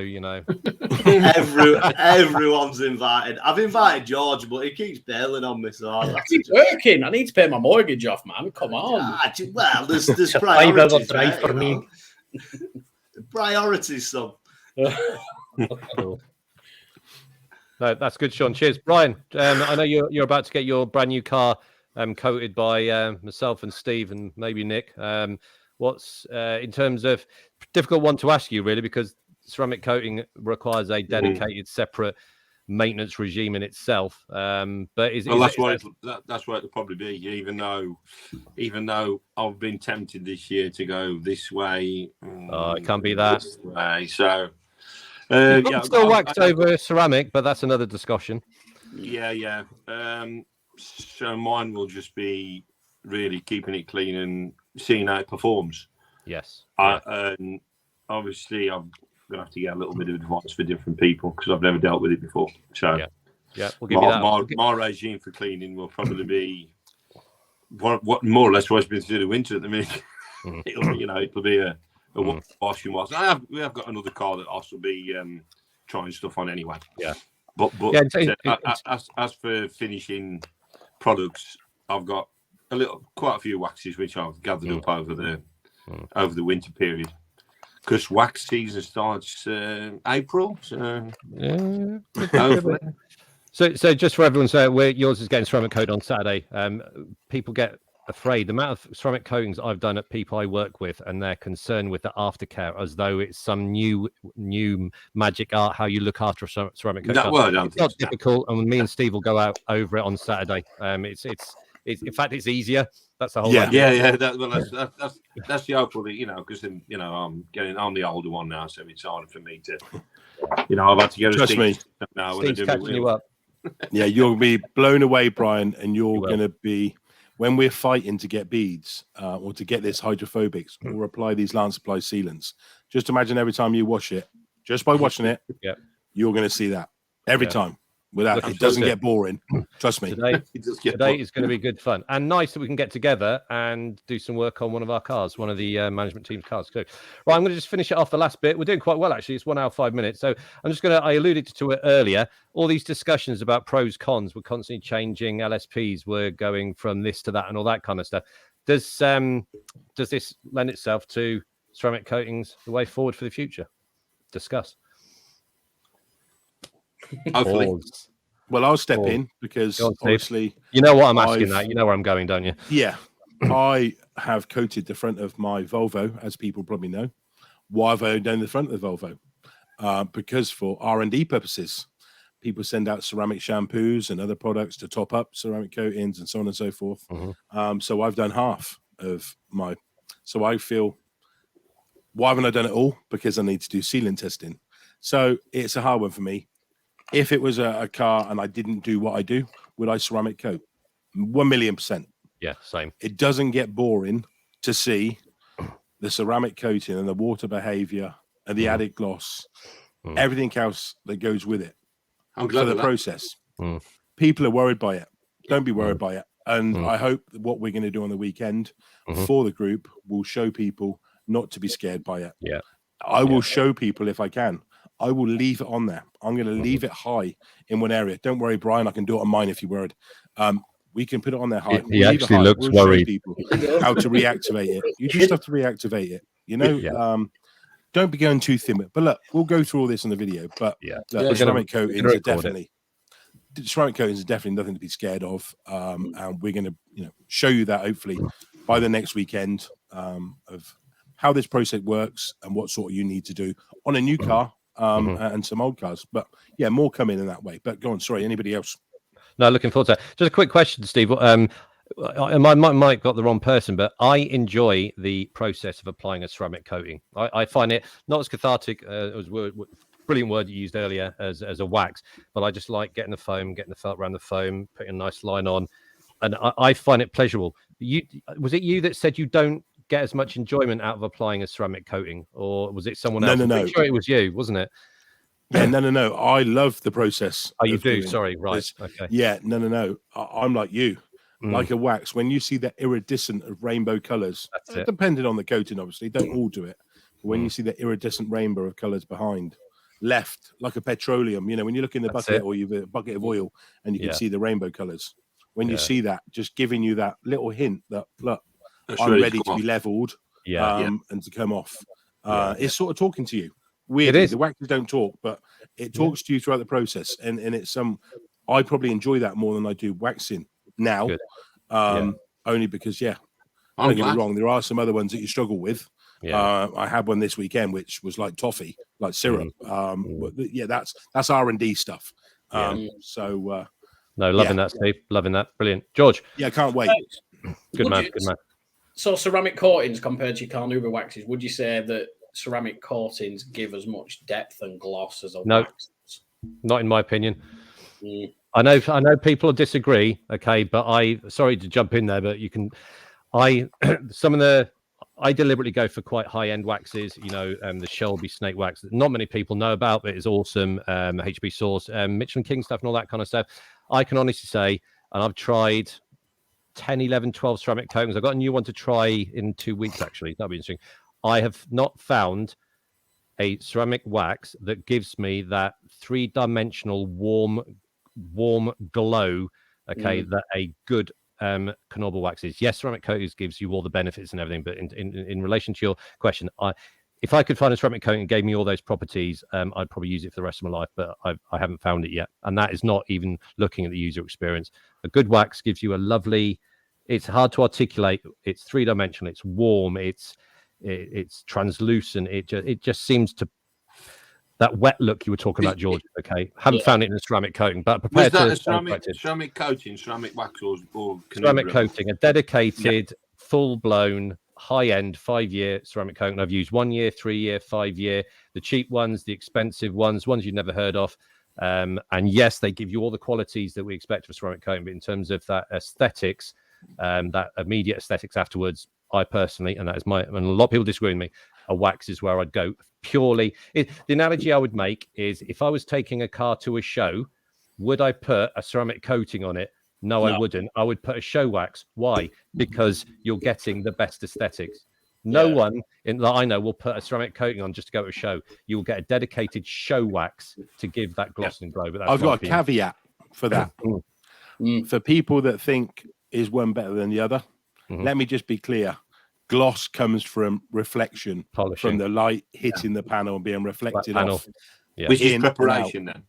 Everyone's invited. I've invited George, but he keeps bailing on me. So It's working. I need to pay my mortgage off, man. Come on. Well, there's It's a priorities. 5 hour drive for me. Priorities, son. cool. No, that's good, Sean. Cheers, Brian. I know you're about to get your brand new car coated by myself and Steve and maybe Nick. What's in terms of difficult one to ask you, really, because ceramic coating requires a dedicated, separate maintenance regime in itself. But that's what it'll probably be. Even though I've been tempted this year to go this way, it can't be that way. So still waxed over ceramic, but that's another discussion. Yeah. So mine will just be really keeping it clean and seeing how it performs. Yes. And obviously, I'm going to have to get a little bit of advice for different people because I've never dealt with it before. So yeah, we'll give you that. My regime for cleaning will probably be what more or less what's been through the winter at the minute. It'll be a washing wash. We have got another car that also be trying stuff on anyway. Yeah. But as for finishing products, I've got quite a few waxes which I've gathered up over the winter period. Because wax season starts April, so hopefully. So just for everyone, yours is getting ceramic coat on Saturday. People get afraid. The amount of ceramic coatings I've done at people I work with, and they're concerned with the aftercare as though it's some new magic art how you look after a ceramic coat. It's not difficult, and me and Steve will go out over it on Saturday. It's in fact it's easiher. That's the whole idea. That's the hope, because I'm the older one now, so it's harder for me to, I've had to go to Trust me. Now Steve's catching you up. Yeah, you'll be blown away, Brian, and you're going to be, when we're fighting to get beads or to get this hydrophobics or apply these land supply sealants, just imagine every time you wash it, just by washing it, you're going to see that every time. It doesn't get boring. Trust me. Today is going to be good fun and nice that we can get together and do some work on one of our cars, one of the management team's cars. So, right, I'm going to just finish it off the last bit. We're doing quite well, actually. It's 1 hour, 5 minutes. So I alluded to it earlier. All these discussions about pros, cons, we're constantly changing LSPs. We're going from this to that and all that kind of stuff. Does this lend itself to ceramic coatings the way forward for the future? Discuss. Hopefully. Well, I'll step in because obviously you know what I'm asking. That you know where I'm going, don't you? Yeah, I have coated the front of my Volvo, as people probably know. Why have I done the front of the Volvo? Because for R&D purposes, people send out ceramic shampoos and other products to top up ceramic coatings and so on and so forth. So I've done half of my. So I feel, why haven't I done it all? Because I need to do sealant testing. So it's a hard one for me. If it was a car and I didn't do what I do, would I ceramic coat? 1,000,000%. Yeah, same. It doesn't get boring to see the ceramic coating and the water behavior and the added gloss, everything else that goes with it. I'm glad for the process. People are worried by it. Don't be worried by it. And I hope that what we're going to do on the weekend for the group will show people not to be scared by it. Yeah. I will show people if I can. I will leave it on there. I'm going to leave it high in one area. Don't worry, Brian. I can do it on mine if you're worried. We can put it on there high. He actually looks worried. People how to reactivate it. You just have to reactivate it. Don't be going too thin. But look, we'll go through all this in the video. But ceramic coatings are definitely nothing to be scared of. And we're going to show you that hopefully by the next weekend of how this process works and what sort of you need to do on a new car and some old cars. But yeah, more coming in that way. But go on, sorry, anybody else? No, looking forward to that. Just a quick question, Steve. I might got the wrong person, but I enjoy the process of applying a ceramic coating. I find it not as cathartic as brilliant word you used earlier as a wax, but I just like getting the foam, getting the felt around the foam, putting a nice line on, and I find it pleasurable. Was it you that said you don't get as much enjoyment out of applying a ceramic coating, or was it someone else? No. I'm sure it was you, wasn't it? Yeah, no. I love the process. Oh, you do? Sorry, right. Okay. Yeah, no. I'm like you. Like a wax, when you see that iridescent of rainbow colours, depending on the coating, obviously, don't all do it. But when you see that iridescent rainbow of colours behind, left, like a petroleum, when you look in the bucket or you've a bucket of oil and you can see the rainbow colours. When you see that, just giving you that little hint that, look, I'm ready to be levelled and to come off. It's sort of talking to you. Weirdly, the waxes don't talk, but it talks to you throughout the process. And it's I probably enjoy that more than I do waxing now. Only because, don't get me wrong, there are some other ones that you struggle with. I had one this weekend which was like toffee, like syrup. But that's R&D stuff. So loving that, Steve. Loving that. Brilliant. George. Yeah, can't wait. Good man. So ceramic coatings compared to Carnauba waxes, would you say that ceramic coatings give as much depth and gloss as a wax? Not in my opinion. I know people disagree, okay, but sorry to jump in there, but I deliberately go for quite high-end waxes, the Shelby snake wax that not many people know about, but it's awesome, HB Source, Michelin King stuff and all that kind of stuff. I can honestly say, and I've tried 10, 11, 12 ceramic coatings. I've got a new one to try in 2 weeks, actually. That'll be interesting. I have not found a ceramic wax that gives me that three-dimensional warm glow, okay, that a good Carnauba wax is. Yes, ceramic coatings gives you all the benefits and everything, but in relation to your question, if I could find a ceramic coating that gave me all those properties, I'd probably use it for the rest of my life, but I haven't found it yet. And that is not even looking at the user experience. A good wax gives you a lovely, it's hard to articulate, it's three-dimensional, it's warm, it's translucent, it just seems to, that wet look you were talking about, George, okay? Haven't found it in a ceramic coating, but prepared to... Was that a ceramic coating, ceramic wax or ceramic coating, a dedicated, full-blown, high-end 5-year ceramic coating. I've used 1 year, 3 year, 5 year, the cheap ones, the expensive ones you've never heard of. And yes, they give you all the qualities that we expect of ceramic coating, but in terms of that aesthetics, that immediate aesthetics afterwards, I personally, and and a lot of people disagree with me, a wax is where I'd go purely. The analogy I would make is if I was taking a car to a show, would I put a ceramic coating on it? No, I wouldn't. I would put a show wax. Why? Because you're getting the best aesthetics. No one that I know will put a ceramic coating on just to go to a show. You will get a dedicated show wax to give that gloss and glow. But that's I've got a caveat for that. For people that think is one better than the other, let me just be clear. Gloss comes from reflection, polishing, from the light hitting the panel and being reflected off. Which is preparation then.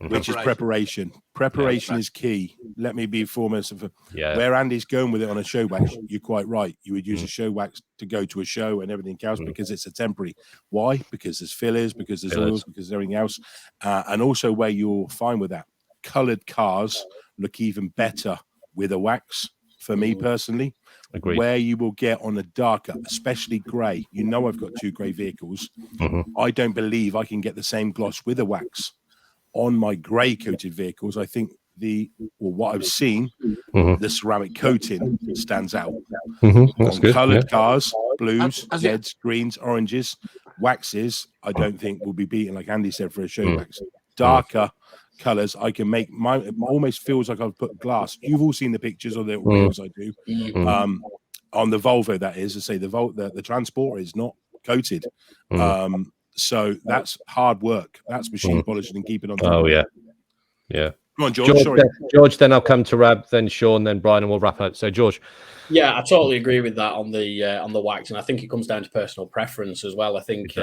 Which is preparation. Preparation is key. Let me be foremost of where Andy's going with it on a show wax. You're quite right. You would use a show wax to go to a show and everything else because it's a temporary. Why? Because there's fillers, because there's oils, because there's everything else. And also where you'll find with that, coloured cars look even better with a wax. For me personally, agreed. Where you will get on a darker, especially grey. I've got 2 grey vehicles. I don't believe I can get the same gloss with a wax on my grey coated vehicles. I think what I've seen, the ceramic coating stands out. On coloured cars, blues, reds, greens, oranges, waxes, I don't think will be beaten, like Andy said, for a show wax. Darker colours, I can make mine. It almost feels like I've put glass. You've all seen the pictures of the wheels I do. On the Volvo, that is to say, the Transporter is not coated. So that's hard work. That's machine polishing and keeping on top. Oh, yeah. Come on, George. Sorry. George, then I'll come to Rab, then Sean, then Brian, and we'll wrap up. So, George. Yeah, I totally agree with that on the wax, and I think it comes down to personal preference as well. I think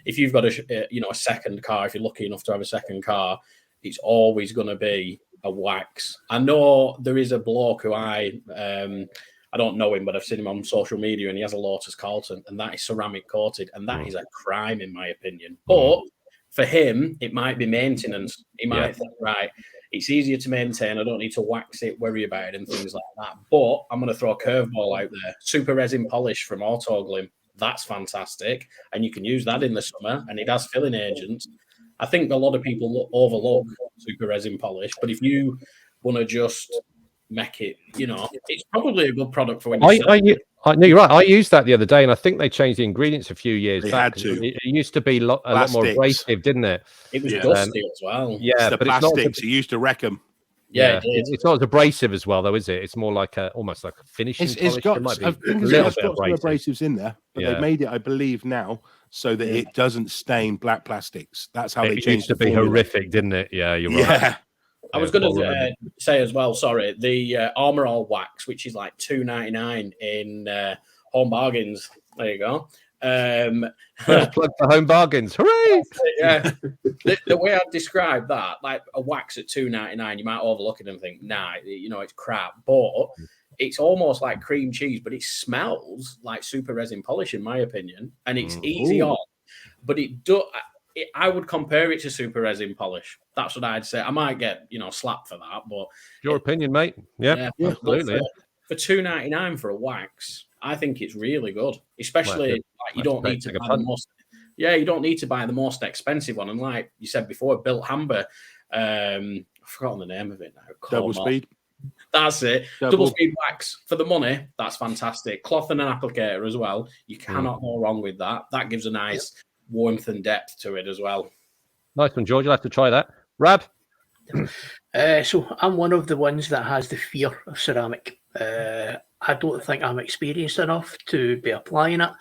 if you've got a second car, if you're lucky enough to have a second car, it's always going to be a wax. I know there is a bloke who I don't know him, but I've seen him on social media, and he has a Lotus Carlton, and that is ceramic coated, and that is a crime in my opinion. But For him, it might be maintenance. He might think, right, it's easier to maintain. I don't need to wax it, worry about it, and things like that. But I'm going to throw a curveball out there. Super resin polish from Autoglym. That's fantastic. And you can use that in the summer, and it has filling agents. I think a lot of people overlook super resin polish, but if you want to just make it, it's probably a good product for when you no, you're right. I used that the other day, and I think they changed the ingredients a few years back. Had to. It used to be a lot more abrasive, didn't it? It was dusty as well. Yeah, but plastics. You used to wreck them. Yeah, it's not as abrasive as well, though, is it? It's more like almost like a finishing polish. It's got some abrasives in there, but they made it, I believe, now so that it doesn't stain black plastics. That's how they changed it. Used to be horrific, didn't it? Yeah, you're right. Yeah. I was going to say as well, sorry, the Armour All wax, which is like $2.99 in Home Bargains. There you go. Plug for Home Bargains. Hooray! Yeah. the way I'd describe that, like a wax at $2.99, you might overlook it and think, nah, it's crap. But it's almost like cream cheese, but it smells like super resin polish, in my opinion. And it's easy on, but I would compare it to super resin polish. That's what I'd say. I might get, slapped for that, but your opinion, mate. Yeah, absolutely. For $2.99 for a wax, I think it's really good. Especially you don't need to buy the most. Yeah, you don't need to buy the most expensive one. And like you said before, Built Hamber. I've forgotten the name of it now. Double speed. That's it. Double speed wax for the money. That's fantastic. Cloth and an applicator as well. You cannot go wrong with that. That gives a nice warmth and depth to it as well. Nice one, George. You'll have to try that. Rab? So I'm one of the ones that has the fear of ceramic. I don't think I'm experienced enough to be applying it.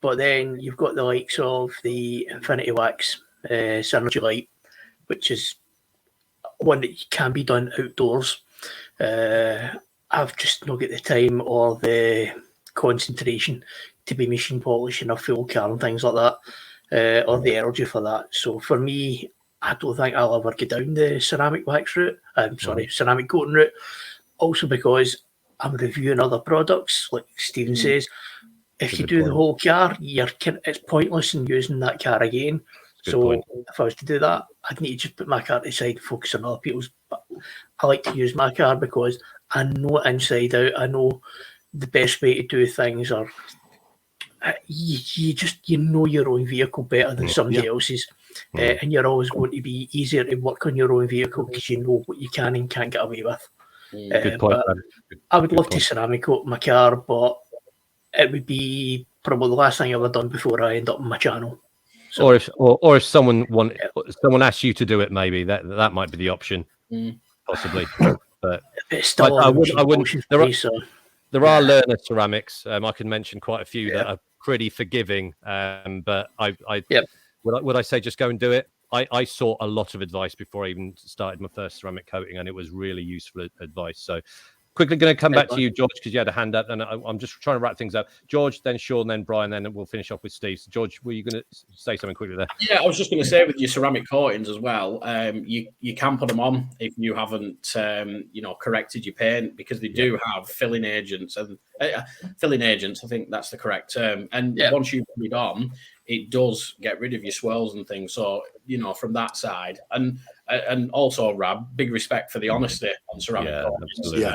But then you've got the likes of the Infinity Wax Synergy Light, which is one that can be done outdoors. I've just not got the time or the concentration to be machine polishing a full car and things like that, or the energy for that. So for me, I don't think I'll ever get down the ceramic wax route. Ceramic coating route. Also because I'm reviewing other products, like Stephen says. If you do the whole car, it's pointless in using that car again. So if I was to do that, I'd need to just put my car to the side and focus on other people's. But I like to use my car because I know inside out. I know the best way to do things are. You know your own vehicle better than somebody else's, and you're always going to be easier to work on your own vehicle because you know what you can and can't get away with. Good point. I would love to ceramic coat my car, but it would be probably the last thing I've ever done before I end up on my channel. So, or if someone asks you to do it, maybe that might be the option, possibly. But it's still I wouldn't. There are learner ceramics. I can mention quite a few that are pretty forgiving. But would I say just go and do it? I sought a lot of advice before I even started my first ceramic coating, and it was really useful advice. So quickly going to come back to you, George, because you had a hand up, and I'm just trying to wrap things up. George, then Sean, then Brian, then we'll finish off with Steve. So George, were you going to say something quickly there? Yeah, I was just going to say with your ceramic coatings as well, you can put them on if you haven't, corrected your paint, because they do have filling agents. And filling agents, I think that's the correct term. And once you put it on, it does get rid of your swirls and things. So, from that side. And also, Rab, big respect for the honesty on ceramic coatings.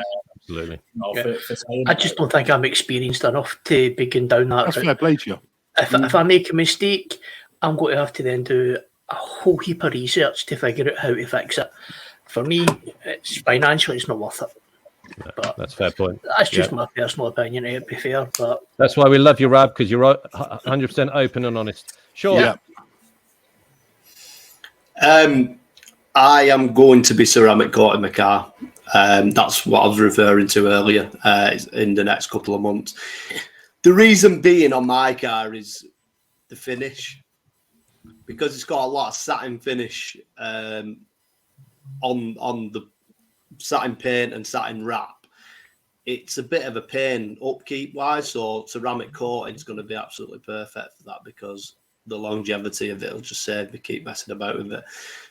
Absolutely. I just don't think I'm experienced enough to be going down that route. That's fair play to you. If I make a mistake, I'm going to have to then do a whole heap of research to figure out how to fix it. For me, it's financially, it's not worth it. But that's a fair point. That's just my personal opinion, to be fair. But that's why we love you, Rab, because you're 100% open and honest. Sure. Yeah. I am going to be ceramic coating my car. That's what I was referring to earlier in the next couple of months. The reason being on my car is the finish, because it's got a lot of satin finish on the satin paint and satin wrap. It's a bit of a pain upkeep wise, so ceramic coating is going to be absolutely perfect for that, because the longevity of it will just save me keep messing about with it.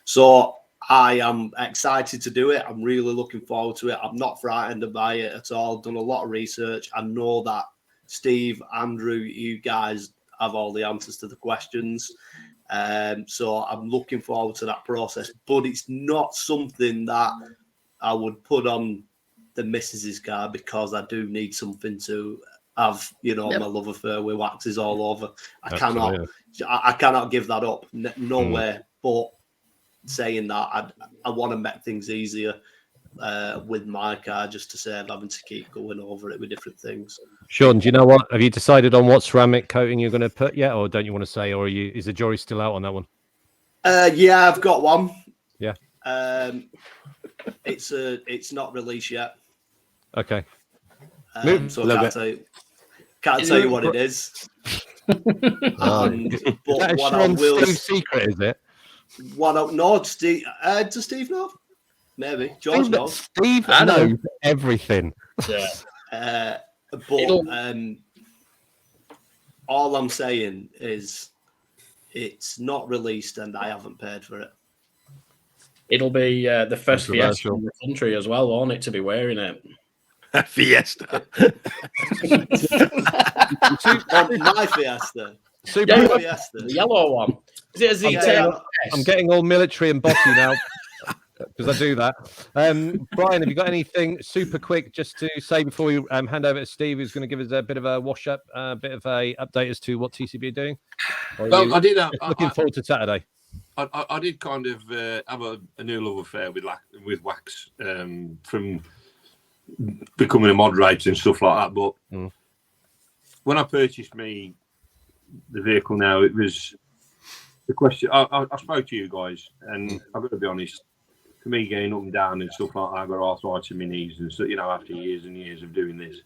So I am excited to do it. I'm really looking forward to it. I'm not frightened by it at all. Done a lot of research. I know that Steve, Andrew, you guys have all the answers to the questions. So I'm looking forward to that process, but it's not something that I would put on the missus's car because I do need something to have, my love affair with waxes all over. I cannot give that up. No way. But saying that, I want to make things easier with my car just to save having to keep going over it with different things. Sean, do you know what? Have you decided on what ceramic coating you're going to put yet, or don't you want to say, or is the jury still out on that one? Yeah, I've got one. Yeah. It's not released yet. Okay. So I can't tell you what it is. But what I will. Steve's secret, is it? No, Steve. Does Steve know? Maybe George knows. Steve knows everything. Yeah. But all I'm saying is it's not released and I haven't paid for it. It'll be the first Fiesta in the country as well, won't it, to be wearing it? Fiesta. My Fiesta. Super Fiesta. The yellow one. Is it a Z10? I'm getting all military and bossy now. Because I do that. Brian, have you got anything super quick just to say before we hand over to Steve, who's going to give us a bit of a wash up, a bit of a update as to what TCB are doing? Well, I did. Looking forward to Saturday. I did kind of have a new love affair with wax from becoming a moderator and stuff like that. But when I purchased the vehicle now, it was the question. I spoke to you guys, and I've got to be honest. For me, getting up and down and stuff like that, I've got arthritis in my knees, and so after years and years of doing this,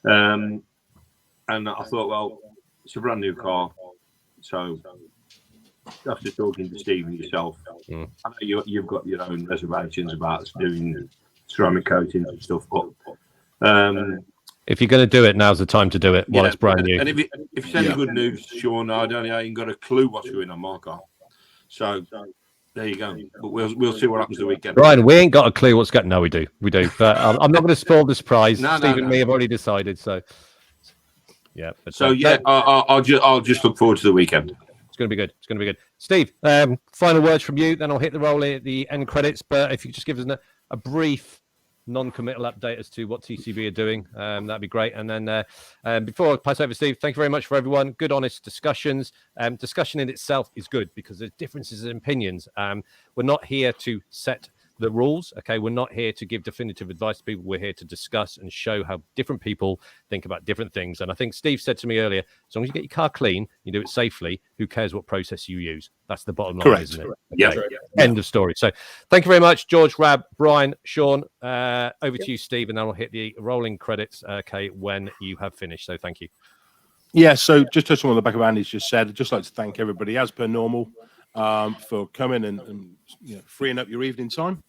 and I thought, well, it's a brand new car, so after talking to Steve and yourself, I know you've got your own reservations about doing ceramic coatings and stuff, but if you're going to do it, now's the time to do it while it's brand new. And if it's any good news, Sean, I ain't got a clue what's going on my car, so. There you go. But we'll see what happens the weekend. Brian, we ain't got a clue what's going. No, we do. But I'm not going to spoil the surprise. Steve and me have already decided. So, yeah. But, I'll just look forward to the weekend. It's going to be good. It's going to be good. Steve, final words from you. Then I'll hit the roll at the end credits. But if you could just give us a brief, non-committal update as to what TCB are doing, that'd be great. And then before I pass over to Steve, thank you very much for everyone. Good, honest discussions. Discussion in itself is good because there's differences in opinions. We're not here to set the rules. Okay, we're not here to give definitive advice to people. We're here to discuss and show how different people think about different things. And I think Steve said to me earlier, as long as you get your car clean, you do it safely, who cares what process you use? That's the bottom line, isn't it? Okay. Yeah. End of story. So thank you very much, George, Rab, Brian, Sean. Over to you, Steve, and then I'll hit the rolling credits, when you have finished. So thank you. Yeah, so just touching on the back of Andy's just said, I'd just like to thank everybody, as per normal, for coming and freeing up your evening time.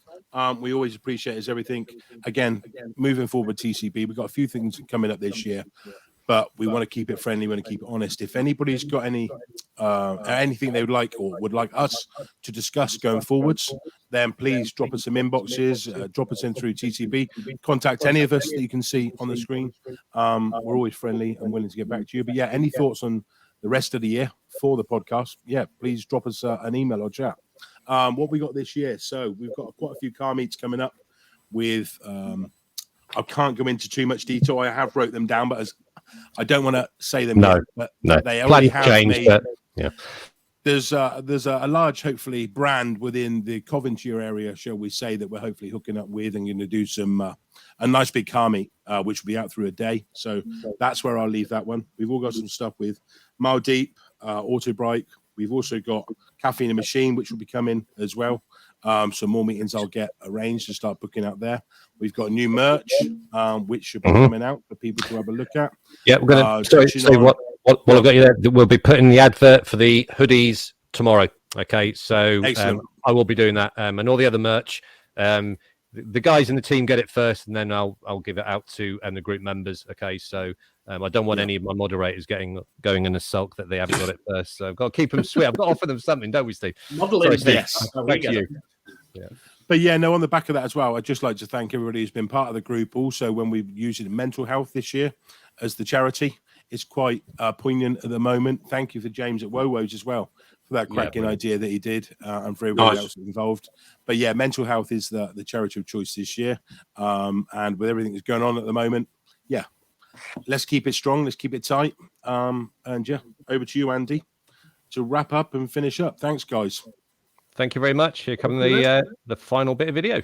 We always appreciate is everything. Again, moving forward with TCB, we've got a few things coming up this year, but we want to keep it friendly, we want to keep it honest. If anybody's got anything they would like or would like us to discuss going forwards, then please drop us some inboxes, drop us in through TCB, contact any of us that you can see on the screen. We're always friendly and willing to get back to you. But yeah, any thoughts on the rest of the year for the podcast, please drop us an email or chat. What we got this year, so we've got quite a few car meets coming up with I can't go into too much detail. I have wrote them down, but I don't want to say them yet, but they already have changed, but there's a large, hopefully, brand within the Coventry area, shall we say, that we're hopefully hooking up with and going to do some a nice big car meet, which will be out through a day. So that's where I'll leave that one. We've all got some stuff with Mile Deep, Auto Bike. We've also got Caffeine and Machine, which will be coming as well. Some more meetings I'll get arranged to start booking out there. We've got new merch, which should be coming out for people to have a look at. Yeah, we're going to say what I've got you there. We'll be putting the advert for the hoodies tomorrow. Okay, so I will be doing that, and all the other merch. The guys in the team get it first, and then I'll give it out to the group members. Okay, so I don't want any of my moderators going in a sulk that they haven't got it first. So I've got to keep them sweet. I've got to offer them something, don't we, Steve? Modeling, yes. Thank you. Yeah. But yeah, no, on the back of that as well, I'd just like to thank everybody who's been part of the group. Also, when we're using mental health this year as the charity, it's quite poignant at the moment. Thank you for James at Wowo's as well for that cracking idea that he did, and for everybody else involved. But yeah, mental health is the charity of choice this year, and with everything that's going on at the moment, yeah, let's keep it strong, let's keep it tight, and yeah, over to you, Andy, to wrap up and finish up. Thanks, guys. Thank you very much. Here comes the final bit of video.